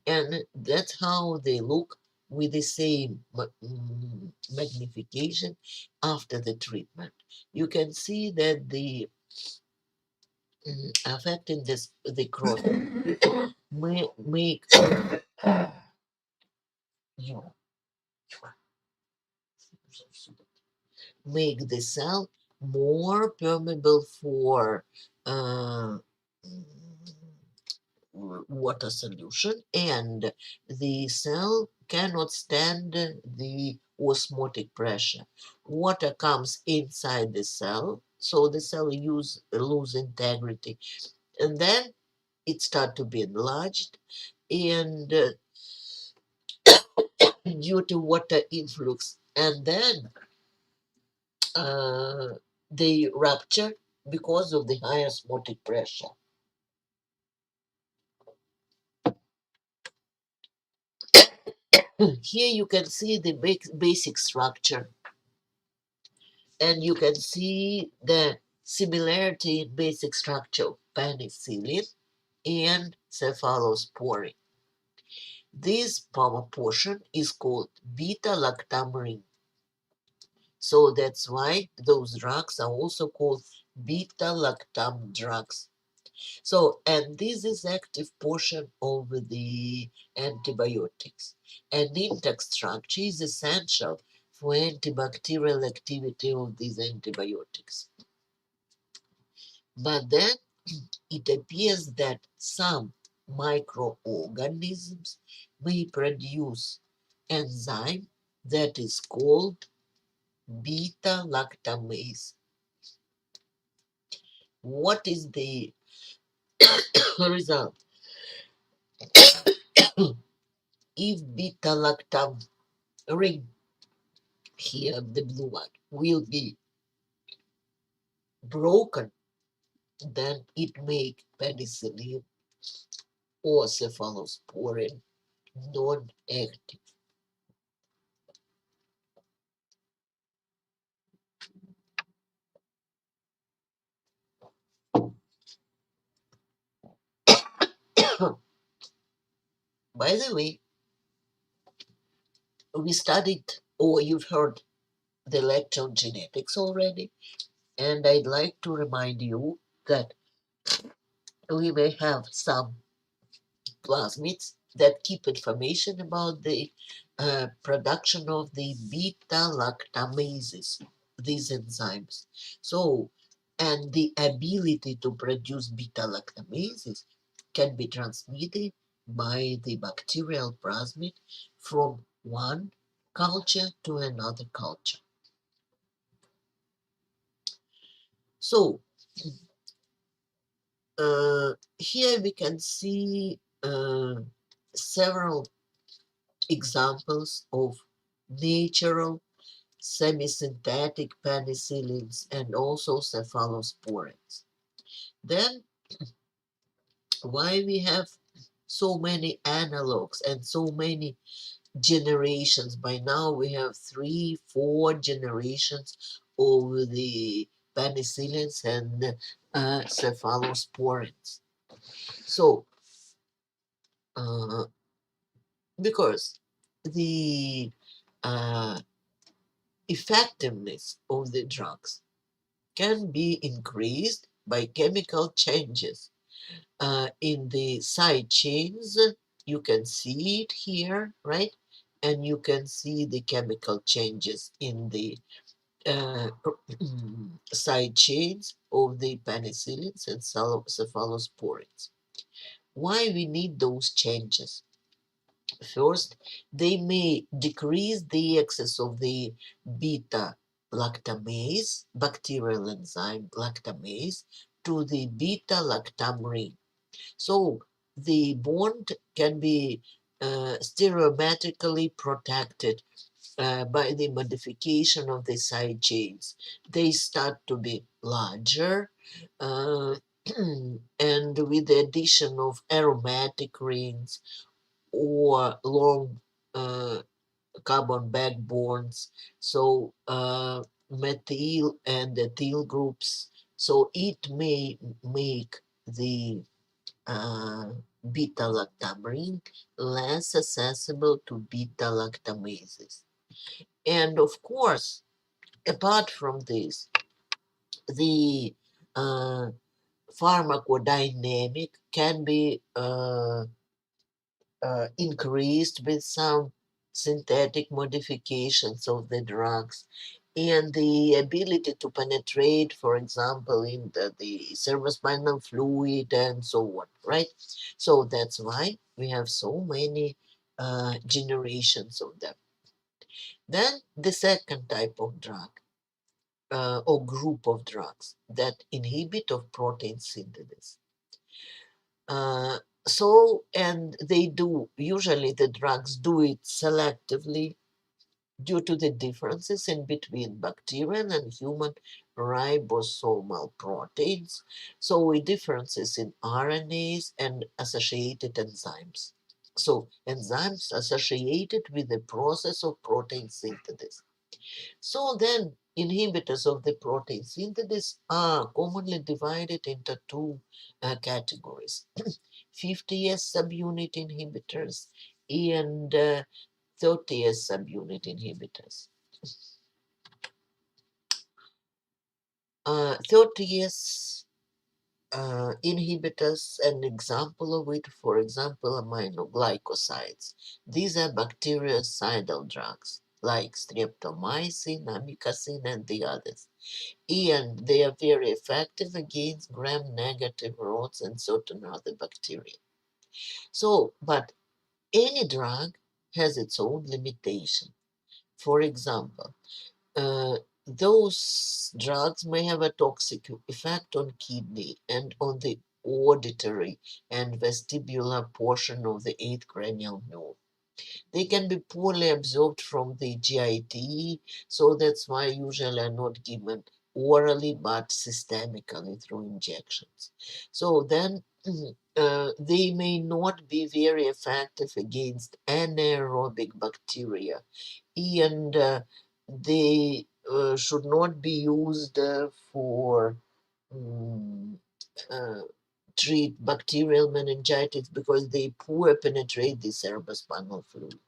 and that's how they look with the same magnification after the treatment. You can see that the affecting this the cross may make you know, make the cell more permeable for uh, water solution, and the cell cannot stand the osmotic pressure. Water comes inside the cell, so the cell lose integrity, and then it start to be enlarged, and due to water influx, and then uh, they rupture because of the high osmotic pressure. Here you can see the basic structure, and you can see the similarity in basic structure of penicillin and cephalosporin. This power portion is called beta-lactam. So that's why those drugs are also called beta-lactam drugs. So, and this is active portion of the antibiotics. And intact structure is essential for antibacterial activity of these antibiotics. But then it appears that some microorganisms may produce enzyme that is called beta lactamase. What is the result? If beta lactam ring, here the blue one, will be broken, then it make penicillin or cephalosporin non-active. By the way, we studied, or you've heard the lecture on genetics already, and I'd like to remind you that we may have some plasmids that keep information about the production of the beta lactamases, these enzymes. So, and the ability to produce beta lactamases can be transmitted by the bacterial plasmid from one culture to another culture. So, here we can see several examples of natural semi-synthetic penicillins and also cephalosporins. Then why we have so many analogs and so many generations? By now we have 3, 4 generations of the penicillins and cephalosporins. So because the uh, effectiveness of the drugs can be increased by chemical changes in the side chains. You can see it here, right? And you can see the chemical changes in the uh, side chains of the penicillins and cephalosporins. Why we need those changes? First, they may decrease the excess of the beta lactamase, bacterial enzyme lactamase, to the beta lactam ring. So the bond can be stereometrically protected by the modification of the side chains. They start to be larger, uh, and with the addition of aromatic rings or long uh, carbon backbones, so methyl and ethyl groups. So it may make the uh, beta lactam less accessible to beta lactamases. And of course, apart from this, the uh, pharmacodynamic can be increased with some synthetic modifications of the drugs, and the ability to penetrate, for example, in the cerebrospinal fluid and so on, right? So that's why we have so many generations of them. Then the second type of drug or group of drugs that inhibit of protein synthesis. Uh, so, and they do, usually the drugs do it selectively due to the differences in between bacterial and human ribosomal proteins, so with differences in RNAs and associated enzymes. So enzymes associated with the process of protein synthesis. So then inhibitors of the protein synthesis are commonly divided into two categories. 50S subunit inhibitors and 30S subunit inhibitors. 30S inhibitors, an example of it, for example, aminoglycosides. These are bactericidal drugs like streptomycin, amikacin, and the others. And they are very effective against gram-negative rods and certain other bacteria. So, but any drug has its own limitation. For example, uh, those drugs may have a toxic effect on kidney and on the auditory and vestibular portion of the eighth cranial nerve. They can be poorly absorbed from the GIT, so that's why usually are not given orally but systemically through injections. So then they may not be very effective against anaerobic bacteria, and they should not be used for um, uh, treat bacterial meningitis because they poor penetrate the cerebrospinal fluid.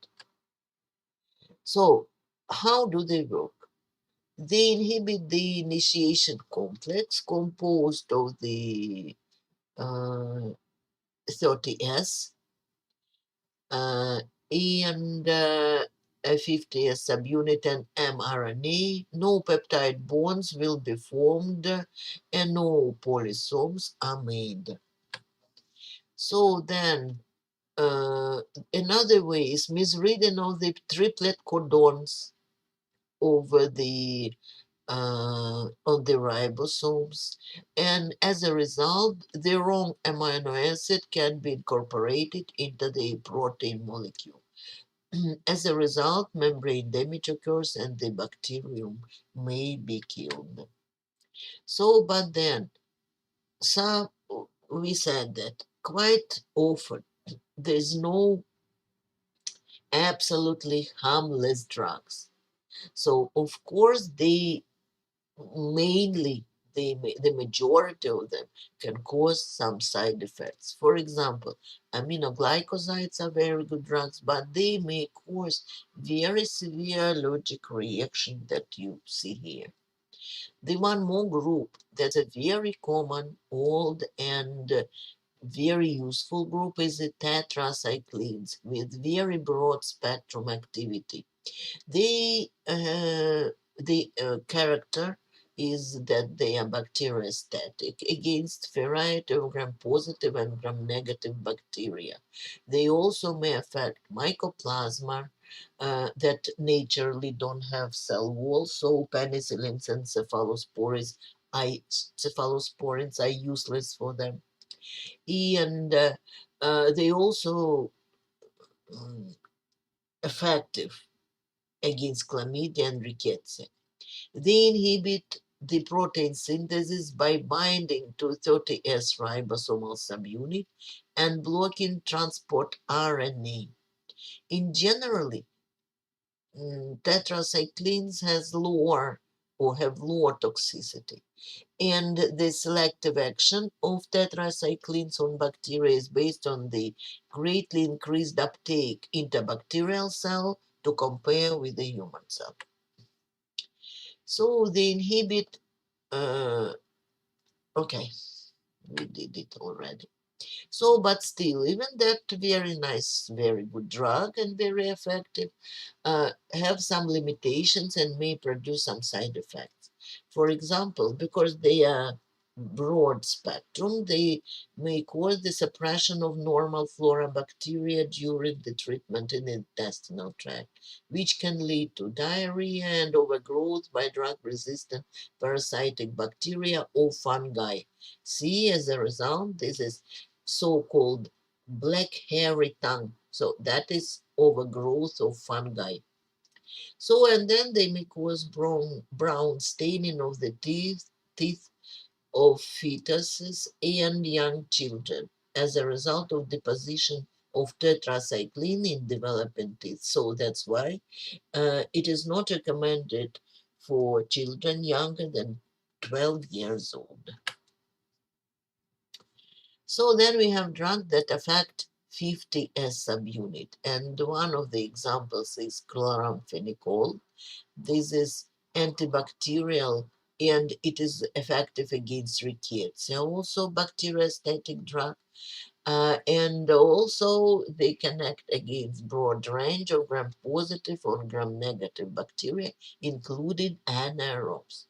So, how do they work? They inhibit the initiation complex composed of the uh, 30S uh, and 50S subunit and mRNA. No peptide bonds will be formed and no polysomes are made. So then, another way is misreading of the triplet codons over the on the ribosomes, and as a result, the wrong amino acid can be incorporated into the protein molecule. As a result, membrane damage occurs and the bacterium may be killed. So, but then, some we said that quite often there's no absolutely harmless drugs. So, of course, they mainly the majority of them can cause some side effects. For example, aminoglycosides are very good drugs, but they may cause very severe allergic reaction that you see here. The one more group that's a very common, old, and very useful group is the tetracyclines with very broad spectrum activity. The character is that they are bacteriostatic against variety of gram-positive and gram-negative bacteria. They also may affect mycoplasma that naturally don't have cell walls, so penicillins and cephalosporins are useless for them. And they also um, effective against chlamydia and rickettsia. They inhibit the protein synthesis by binding to 30S ribosomal subunit and blocking transport RNA. In generally, tetracyclines has lower or have lower toxicity. And the selective action of tetracyclines on bacteria is based on the greatly increased uptake into bacterial cell to compare with the human cell. So they inhibit, uh, okay, we did it already. So, but still, even that very nice, very good drug and very effective, have some limitations and may produce some side effects. For example, because they are broad spectrum, they may cause the suppression of normal flora bacteria during the treatment in the intestinal tract, which can lead to diarrhea and overgrowth by drug-resistant parasitic bacteria or fungi. See, as a result, this is so-called black hairy tongue. So that is overgrowth of fungi. So, and then they may cause brown staining of the teeth of fetuses and young children as a result of deposition of tetracycline in developing teeth. So that's why it is not recommended for children younger than 12 years old. So then we have drugs that affect 50S subunit, and one of the examples is chloramphenicol. This is antibacterial and it is effective against rickets. They're also bacteriostatic drug, and also they can act against broad range of gram-positive or gram-negative bacteria, including anaerobes.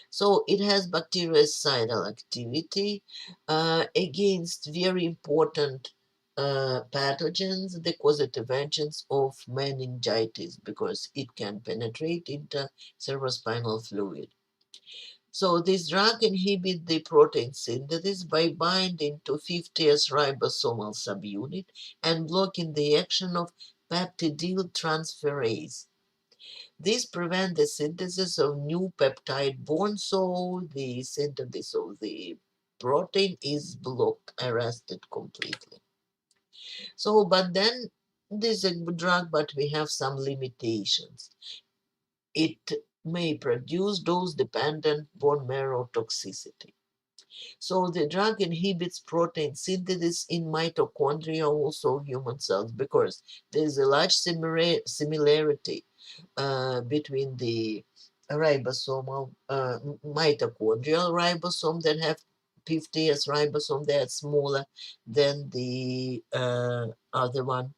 So it has bactericidal activity against very important pathogens, the causative agents of meningitis, because it can penetrate into cerebrospinal fluid. So this drug inhibits the protein synthesis by binding to 50S ribosomal subunit and blocking the action of peptidyl transferase. This prevents the synthesis of new peptide bonds, so the synthesis of the protein is blocked, arrested completely. So, but then this is a good drug, but we have some limitations. It may produce dose-dependent bone marrow toxicity. So the drug inhibits protein synthesis in mitochondria, also human cells, because there is a large similarity between the ribosomal mitochondrial ribosome that have 50S ribosome that smaller than the other one,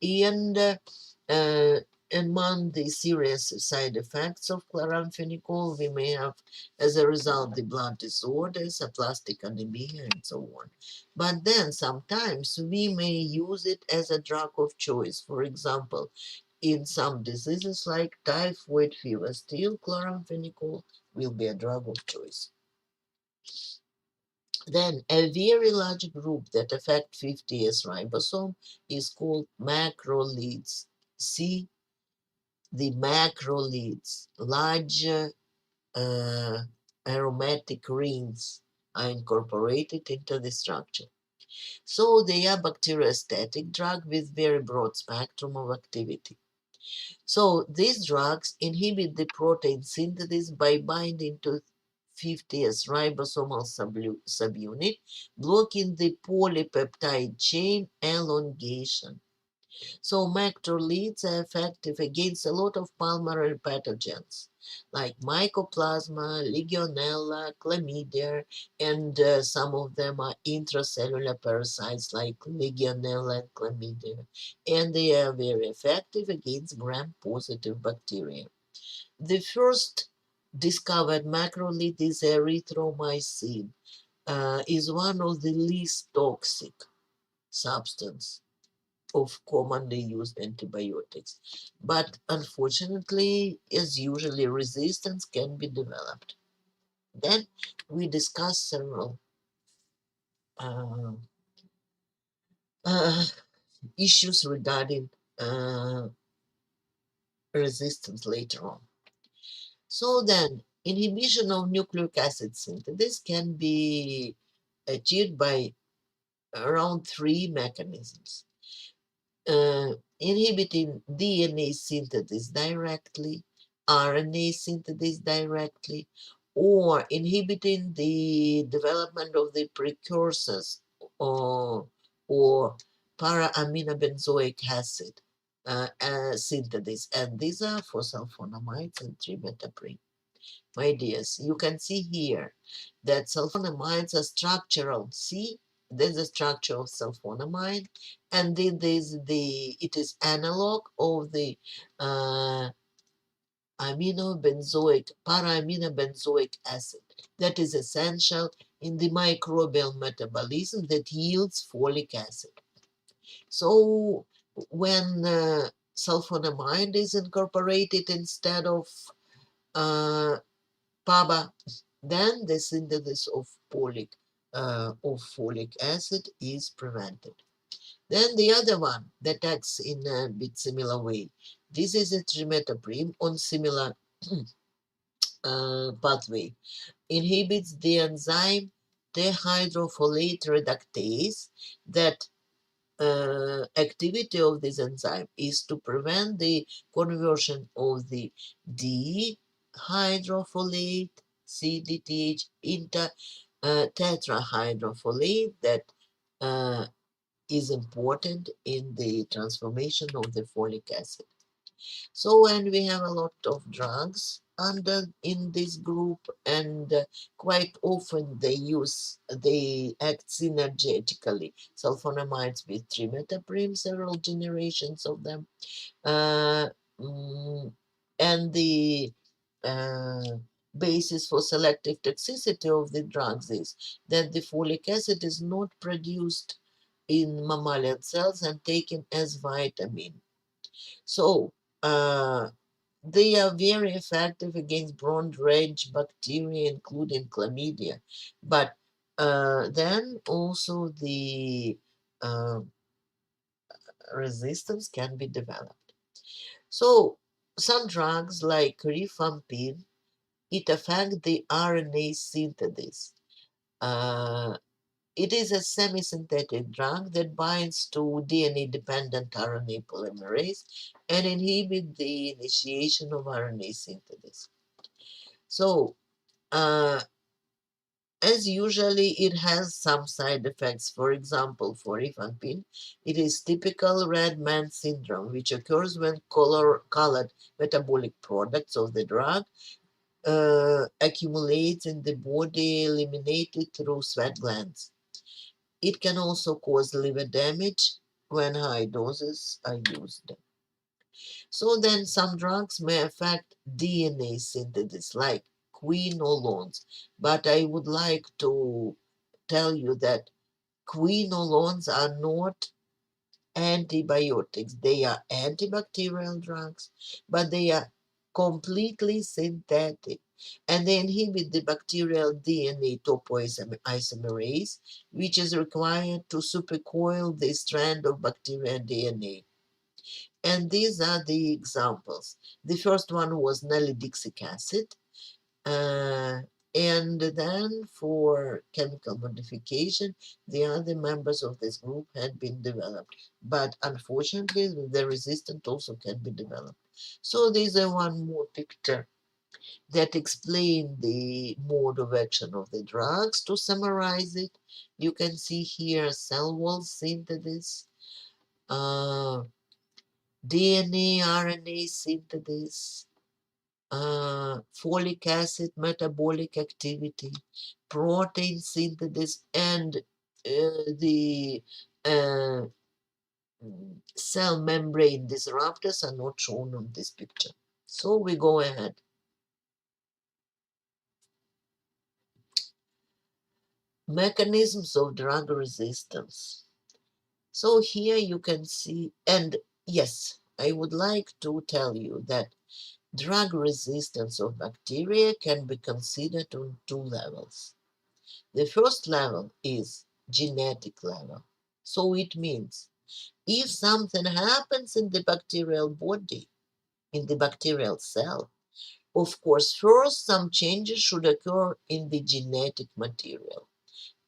and uh, among the serious side effects of chloramphenicol we may have as a result the blood disorders, aplastic anemia, and so on. But then sometimes we may use it as a drug of choice. For example, in some diseases like typhoid fever, still chloramphenicol will be a drug of choice. Then a very large group that affect 50S ribosome is called macrolides. See, the macrolides, large aromatic rings are incorporated into the structure. So they are bacteriostatic drug with very broad spectrum of activity. So these drugs inhibit the protein synthesis by binding to 50S ribosomal subunit, blocking the polypeptide chain elongation. So macrolides are effective against a lot of pulmonary pathogens like Mycoplasma, Legionella, Chlamydia, and some of them are intracellular parasites like Legionella and Chlamydia. And they are very effective against gram-positive bacteria. The first discovered macrolide is erythromycin, is one of the least toxic substance of commonly used antibiotics. But unfortunately, as usually, resistance can be developed. Then we discuss several uh, uh, issues regarding uh, resistance later on. So then, inhibition of nucleic acid synthesis can be achieved by around three mechanisms. Inhibiting DNA synthesis directly, RNA synthesis directly, or inhibiting the development of the precursors or para-aminobenzoic acid synthesis. And these are phosphoramide and trimethoprim. My dears, you can see here that sulfonamides are structural. See, there's a structure of sulfonamide, and then there's it is analog of the uh, para-aminobenzoic acid that is essential in the microbial metabolism that yields folic acid. So when sulfonamide is incorporated instead of uh, PABA, then the synthesis of folic acid is prevented. Then the other one that acts in a bit similar way, This is a trimethoprim on similar pathway. Inhibits the enzyme dehydrofolate reductase. That activity of this enzyme is to prevent the conversion of the dehydrofolate CDTH into tetrahydrofolate that uh, is important in the transformation of the folic acid. So, and we have a lot of drugs under in this group, and quite often they act synergetically. Sulfonamides with trimethoprim, several generations of them, uh, mm, and the uh, basis for selective toxicity of the drugs is that the folic acid is not produced in mammalian cells and taken as vitamin. So, uh, they are very effective against broad range bacteria, including chlamydia. But then also the uh, resistance can be developed. So, some drugs like rifampin, it affects the RNA synthesis. Uh, It is a semi-synthetic drug that binds to DNA-dependent RNA polymerase and inhibits the initiation of RNA synthesis. So, uh, as usually, it has some side effects. For example, for rifampin, it is typical red man syndrome, which occurs when colored metabolic products of the drug accumulate in the body, eliminated through sweat glands. It can also cause liver damage when high doses are used. So then some drugs may affect DNA synthesis like quinolones, but I would like to tell you that quinolones are not antibiotics. They are antibacterial drugs, but they are completely synthetic and they inhibit the bacterial DNA topoisomerase, which is required to supercoil the strand of bacterial DNA. And these are the examples. The first one was nalidixic acid, uh, and then for chemical modification, the other members of this group had been developed. But unfortunately, the resistant also can be developed. So there's a one more picture that explain the mode of action of the drugs. To summarize it, you can see here cell wall synthesis, uh, DNA, RNA synthesis, folic acid metabolic activity, protein synthesis, and the uh, cell membrane disruptors are not shown on this picture. So we go ahead. Mechanisms of drug resistance. So here you can see, and yes, I would like to tell you that drug resistance of bacteria can be considered on two levels. The first level is genetic level. So it means if something happens in the bacterial body, in the bacterial cell, of course, first some changes should occur in the genetic material.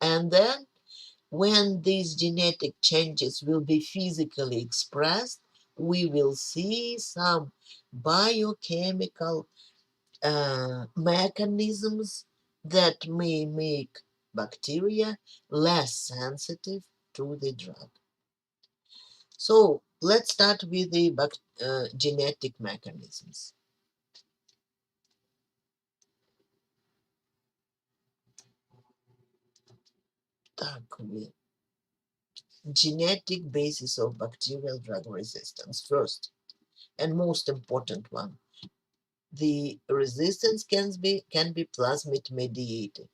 And then when these genetic changes will be physically expressed, we will see some biochemical mechanisms that may make bacteria less sensitive to the drug. So let's start with the genetic mechanisms. Genetic basis of bacterial drug resistance. First and most important one, the resistance can be plasmid mediated.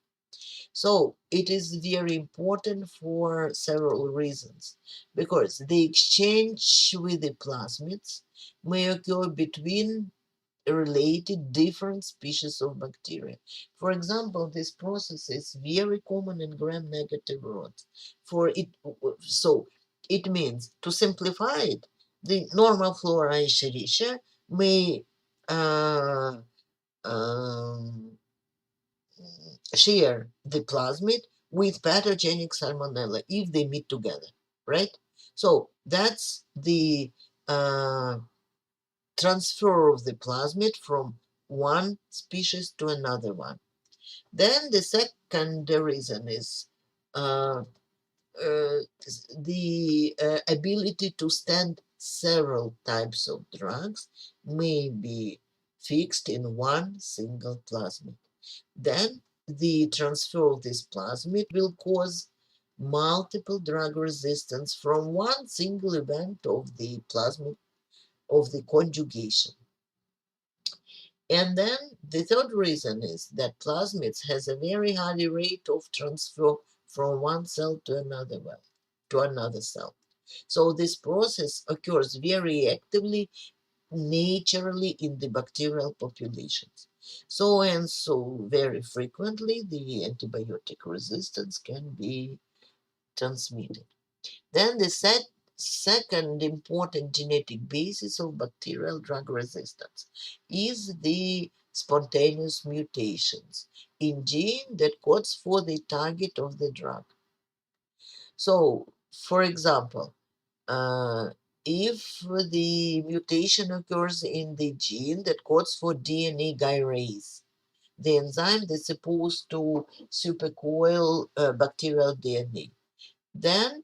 So it is very important for several reasons, because the exchange with the plasmids may occur between related different species of bacteria. For example, this process is very common in gram-negative rods. For it, so it means, to simplify it, The normal flora Escherichia may uh, um, share the plasmid with pathogenic salmonella if they meet together, right? So that's the uh, transfer of the plasmid from one species to another one. Then the second reason is uh, the ability to stand several types of drugs may be fixed in one single plasmid. Then the transfer of this plasmid will cause multiple drug resistance from one single event of the plasmid of the conjugation. And then the third reason is that plasmids has a very high rate of transfer from one cell to another cell. So this process occurs very actively, naturally in the bacterial populations. So very frequently the antibiotic resistance can be transmitted. Then the second important genetic basis of bacterial drug resistance is the spontaneous mutations in gene that codes for the target of the drug. So, for example, uh, if the mutation occurs in the gene that codes for DNA gyrase, the enzyme that's supposed to supercoil bacterial DNA, then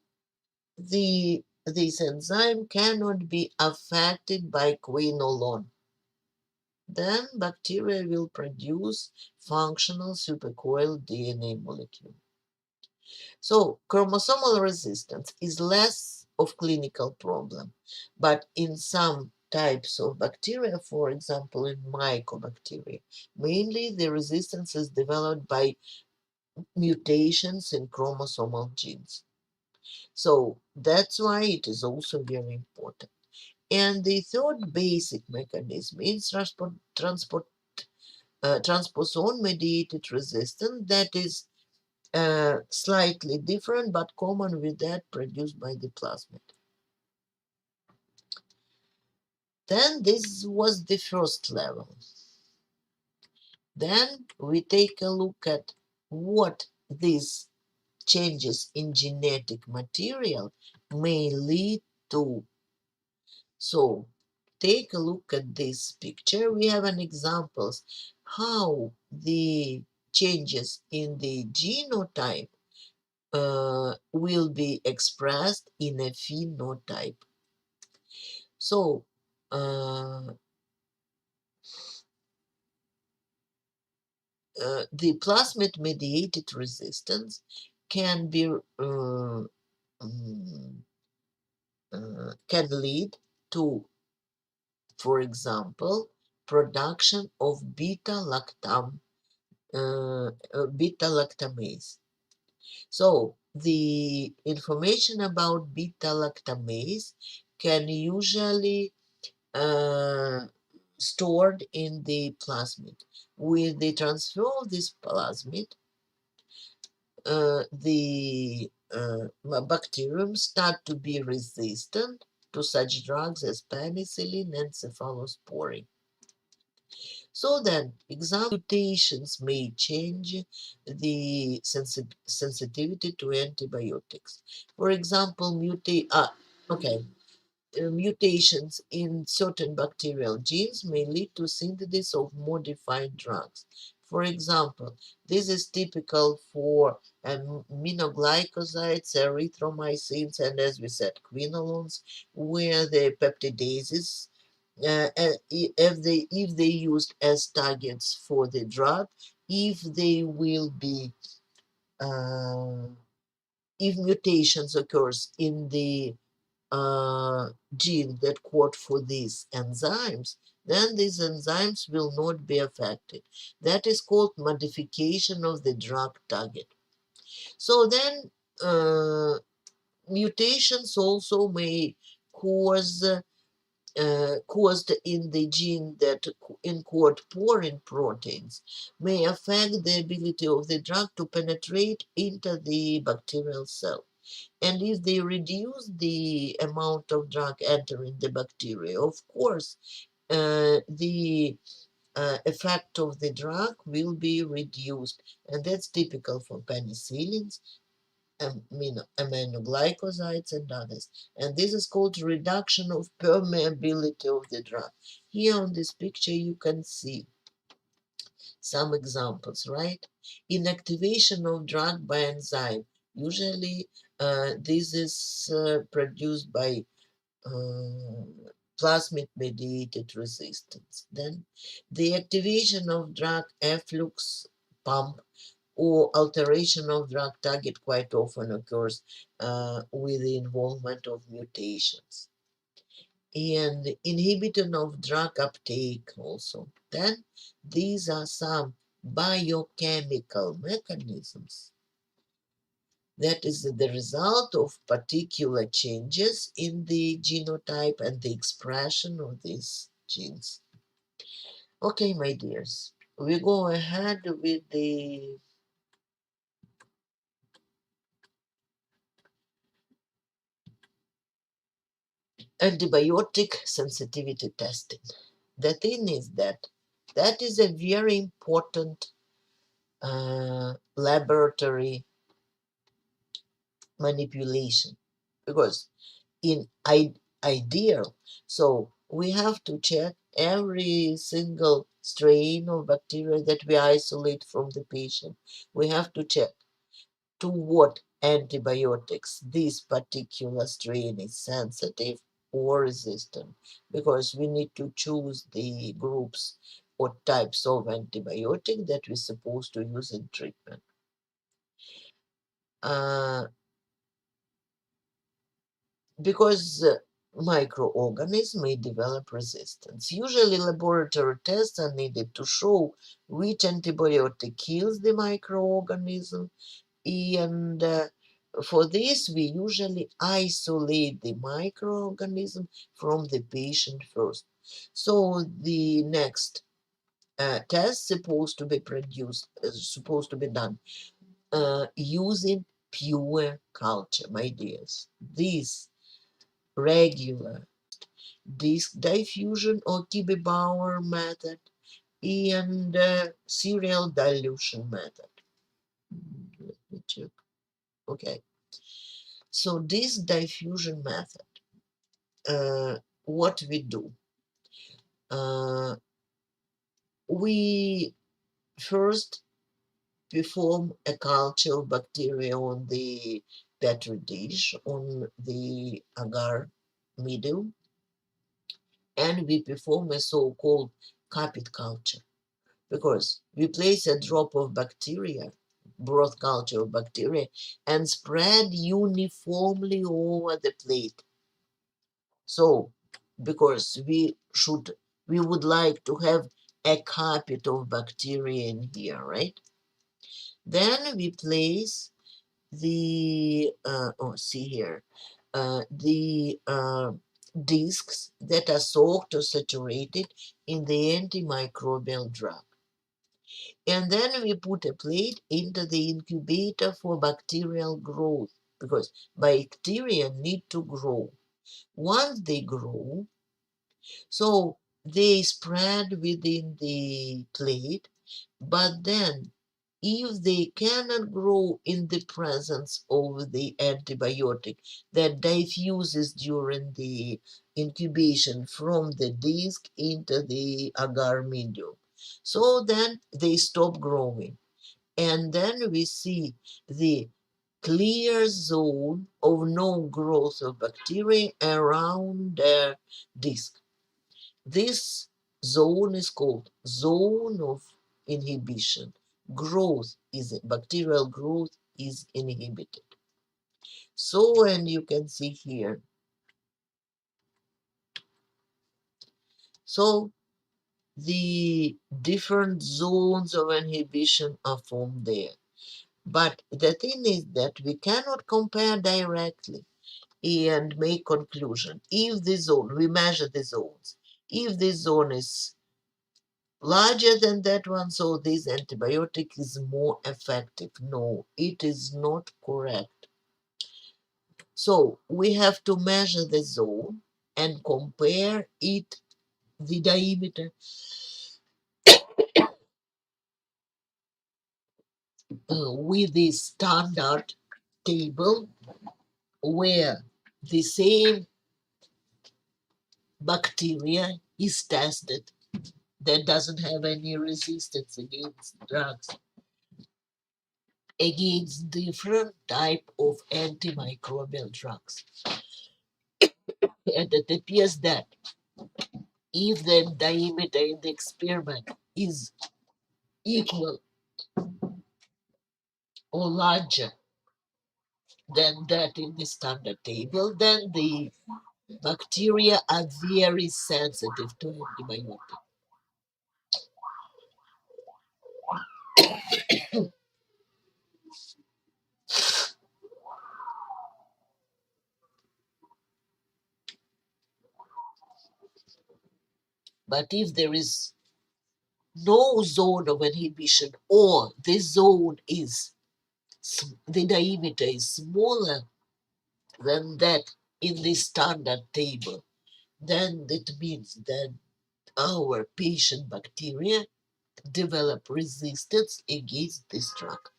this enzyme cannot be affected by quinolone. Then bacteria will produce functional supercoiled DNA molecule. So chromosomal resistance is less of clinical problem, but in some types of bacteria, for example, in mycobacteria, mainly the resistance is developed by mutations in chromosomal genes. So that's why it is also very important. And the third basic mechanism is transposon-mediated resistance that is slightly different but common with that produced by the plasmid. Then this was the first level. Then we take a look at what these changes in genetic material may lead to. So take a look at this picture. We have an examples how the changes in the genotype will be expressed in a phenotype. So the plasmid mediated resistance can be can lead to, for example, production of beta lactamase. So the information about beta lactamase can usually stored in the plasmid. With the transfer of this plasmid, the bacterium start to be resistant to such drugs as penicillin and cephalosporin. So then, example mutations may change the sensitivity to antibiotics. For example, mutations in certain bacterial genes may lead to synthesis of modified drugs. For example, this is typical for aminoglycosides, erythromycins, and as we said, quinolones, where the peptidases, if they used as targets for the drug, if they will be uh, if mutations occurs in the gene that code for these enzymes, then these enzymes will not be affected. That is called modification of the drug target. So then mutations also may cause caused in the gene that encode porin proteins may affect the ability of the drug to penetrate into the bacterial cell. And if they reduce the amount of drug entering the bacteria, of course, the effect of the drug will be reduced. And that's typical for penicillins, aminoglycosides, and others. And this is called reduction of permeability of the drug. Here on this picture, you can see some examples, right? Inactivation of drug by enzyme. Usually, this is produced by plasmid-mediated resistance. Then, the activation of drug efflux pump or alteration of drug target quite often occurs with the involvement of mutations. And inhibition of drug uptake also. Then these are some biochemical mechanisms that is the result of particular changes in the genotype and the expression of these genes. Okay, my dears, we go ahead with the antibiotic sensitivity testing. The thing is that that is a very important laboratory manipulation because in ideal, so we have to check every single strain of bacteria that we isolate from the patient. We have to check to what antibiotics this particular strain is sensitive or resistant, because we need to choose the groups or types of antibiotic that we're supposed to use in treatment. Uh, because microorganisms may develop resistance. Usually laboratory tests are needed to show which antibiotic kills the microorganism, and for this we usually isolate the microorganism from the patient first. So the next test supposed to be done using pure culture, my dears. This regular disk diffusion or Kibbe-Bauer method and serial dilution method. Let me check. Okay, so this diffusion method, what we do, uh, we first perform a culture of bacteria on the petri dish on the agar medium, and we perform a so-called carpet culture because we place a drop of bacteria, broth culture of bacteria, and spread uniformly over the plate. So, because we would like to have a carpet of bacteria in here, right? Then we place the, see here, the discs that are soaked or saturated in the antimicrobial drug. And then we put a plate into the incubator for bacterial growth because bacteria need to grow. Once they grow, so they spread within the plate, but then if they cannot grow in the presence of the antibiotic that diffuses during the incubation from the disc into the agar medium, so then they stop growing. And then we see the clear zone of no growth of bacteria around the disc. This zone is called zone of inhibition. Bacterial growth is inhibited. So, and you can see here. So, the different zones of inhibition are formed there. But the thing is that we cannot compare directly and make conclusion. If the zone, we measure the zones. If this zone is larger than that one, so this antibiotic is more effective. No, it is not correct. So we have to measure the zone and compare it, the diameter, with the standard table where the same bacteria is tested that doesn't have any resistance against drugs, against different type of antimicrobial drugs. And it appears that if the diameter in the experiment is equal or larger than that in the standard table, then the bacteria are very sensitive to antibiotics. But if there is no zone of inhibition, or this zone is, the diameter is smaller than that in the standard table, then it means that our patient bacteria develop resistance against this drug.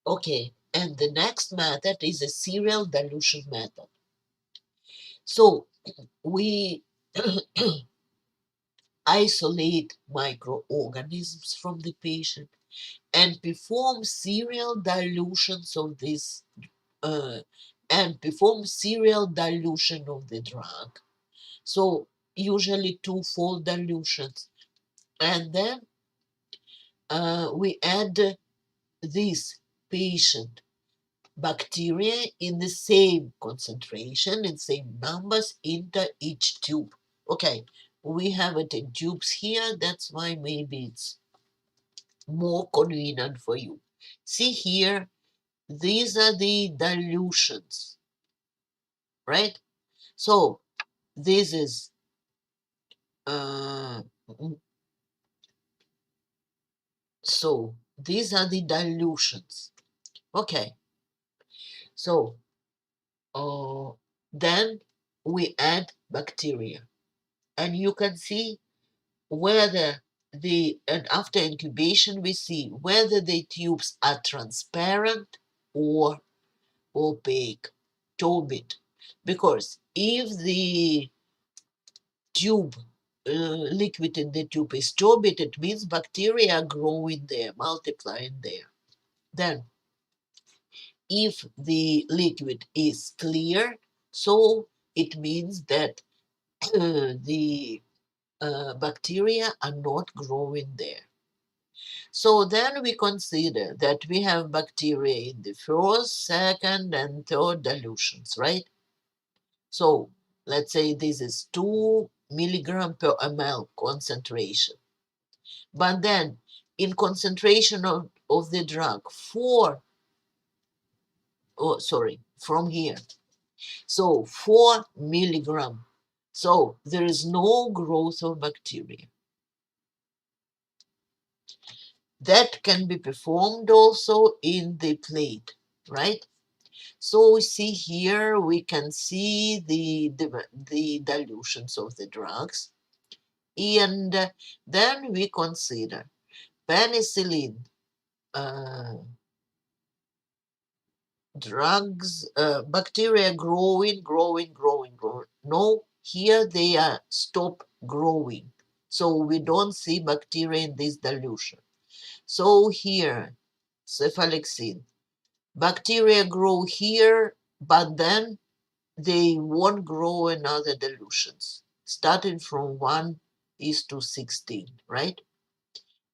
Okay, and the next method is a serial dilution method. So we isolate microorganisms from the patient and perform serial dilutions of this and perform serial dilution of the drug. So usually twofold dilutions. And then we add this patient bacteria in the same concentration and same numbers into each tube. Okay, we have it in tubes here. That's why maybe it's more convenient for you. See here, these are the dilutions, right? So this is uh, so these are the dilutions. Okay, so then we add bacteria, and you can see whether and after incubation we see whether the tubes are transparent or opaque, turbid. Because if the tube liquid in the tube is turbid, it means bacteria are growing there, multiplying there. Then if the liquid is clear, so it means that the bacteria are not growing there. So then we consider that we have bacteria in the first, second, and third dilutions, right? So let's say this is 2 milligram per ml concentration. But then in concentration of the drug, from here. So 4 milligram. So there is no growth of bacteria. That can be performed also in the plate, right? So we see here, we can see the dilutions of the drugs. And then we consider penicillin drugs, bacteria growing, growing, growing, growing. No, here they are stop growing. So we don't see bacteria in this dilution. So here, cephalexin, bacteria grow here, but then they won't grow in other dilutions, starting from 1:16, right?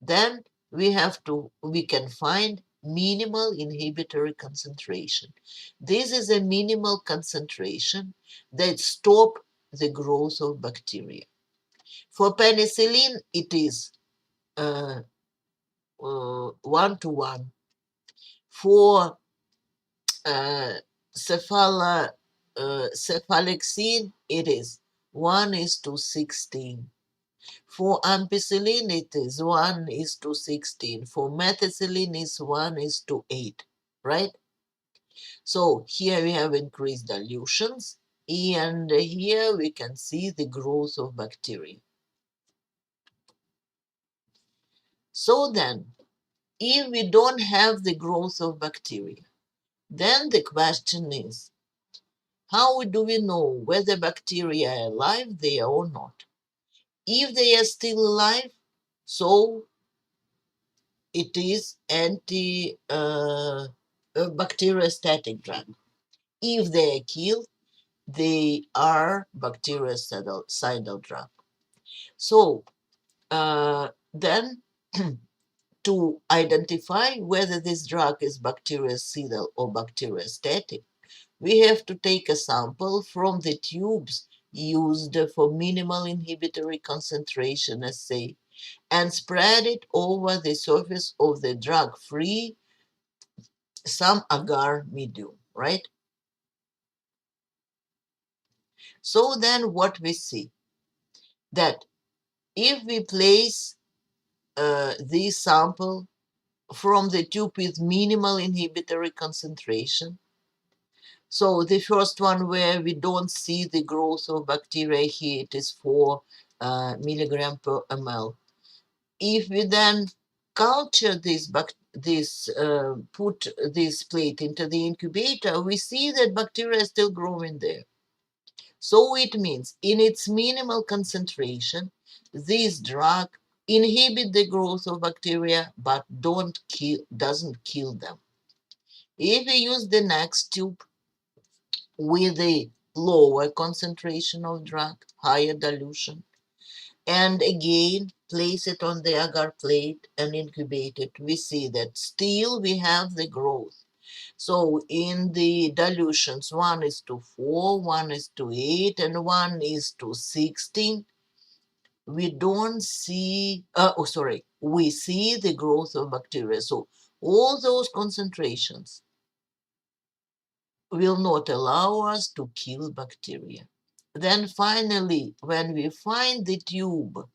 Then we can find minimal inhibitory concentration. This is a minimal concentration that stop the growth of bacteria. For penicillin, it is 1:1. For uh, cephalexin, it is 1:16. For ampicillin, it is 1 is to 16. For methicillin, is 1 is to 8, right? So here we have increased dilutions, and here we can see the growth of bacteria. So then, if we don't have the growth of bacteria, then the question is, how do we know whether bacteria are alive there or not? If they are still alive, so it is bacteriostatic drug. If they are killed, they are bactericidal drug. So then to identify whether this drug is bactericidal or bacteriostatic, we have to take a sample from the tubes used for minimal inhibitory concentration assay and spread it over the surface of the drug-free some agar medium, right? So then what we see, that if we place this sample from the tube with minimal inhibitory concentration, so the first one where we don't see the growth of bacteria here, it is 4 milligram per ml. If we then culture put this plate into the incubator, we see that bacteria is still growing there. So it means in its minimal concentration, this drug inhibit the growth of bacteria but doesn't kill them. If we use the next tube with a lower concentration of drug, higher dilution, and again place it on the agar plate and incubate it, we see that still we have the growth. So in the dilutions, 1 is to 4, 1 is to 8, and 1 is to 16, we don't see, we see the growth of bacteria. So all those concentrations will not allow us to kill bacteria. Then finally, when we find the tube,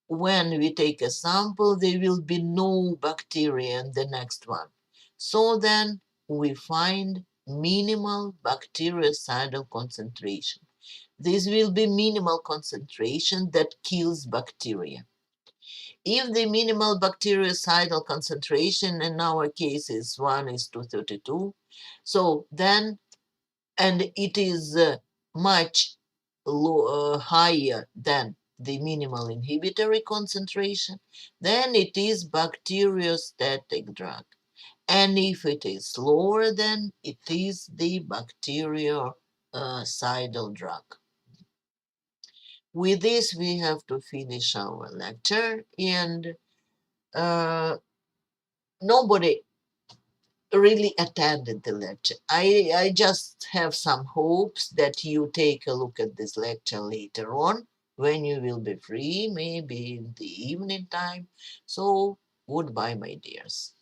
when we take a sample, there will be no bacteria in the next one. So then we find minimal bactericidal concentration. This will be minimal concentration that kills bacteria. If the minimal bactericidal concentration in our case is 1 is to 32, so then, and it is much higher than the minimal inhibitory concentration, then it is bacteriostatic drug. And if it is lower, then it is the bactericidal drug. With this, we have to finish our lecture, and nobody really attended the lecture. I just have some hopes that you take a look at this lecture later on when you will be free, maybe in the evening time. So, goodbye, my dears.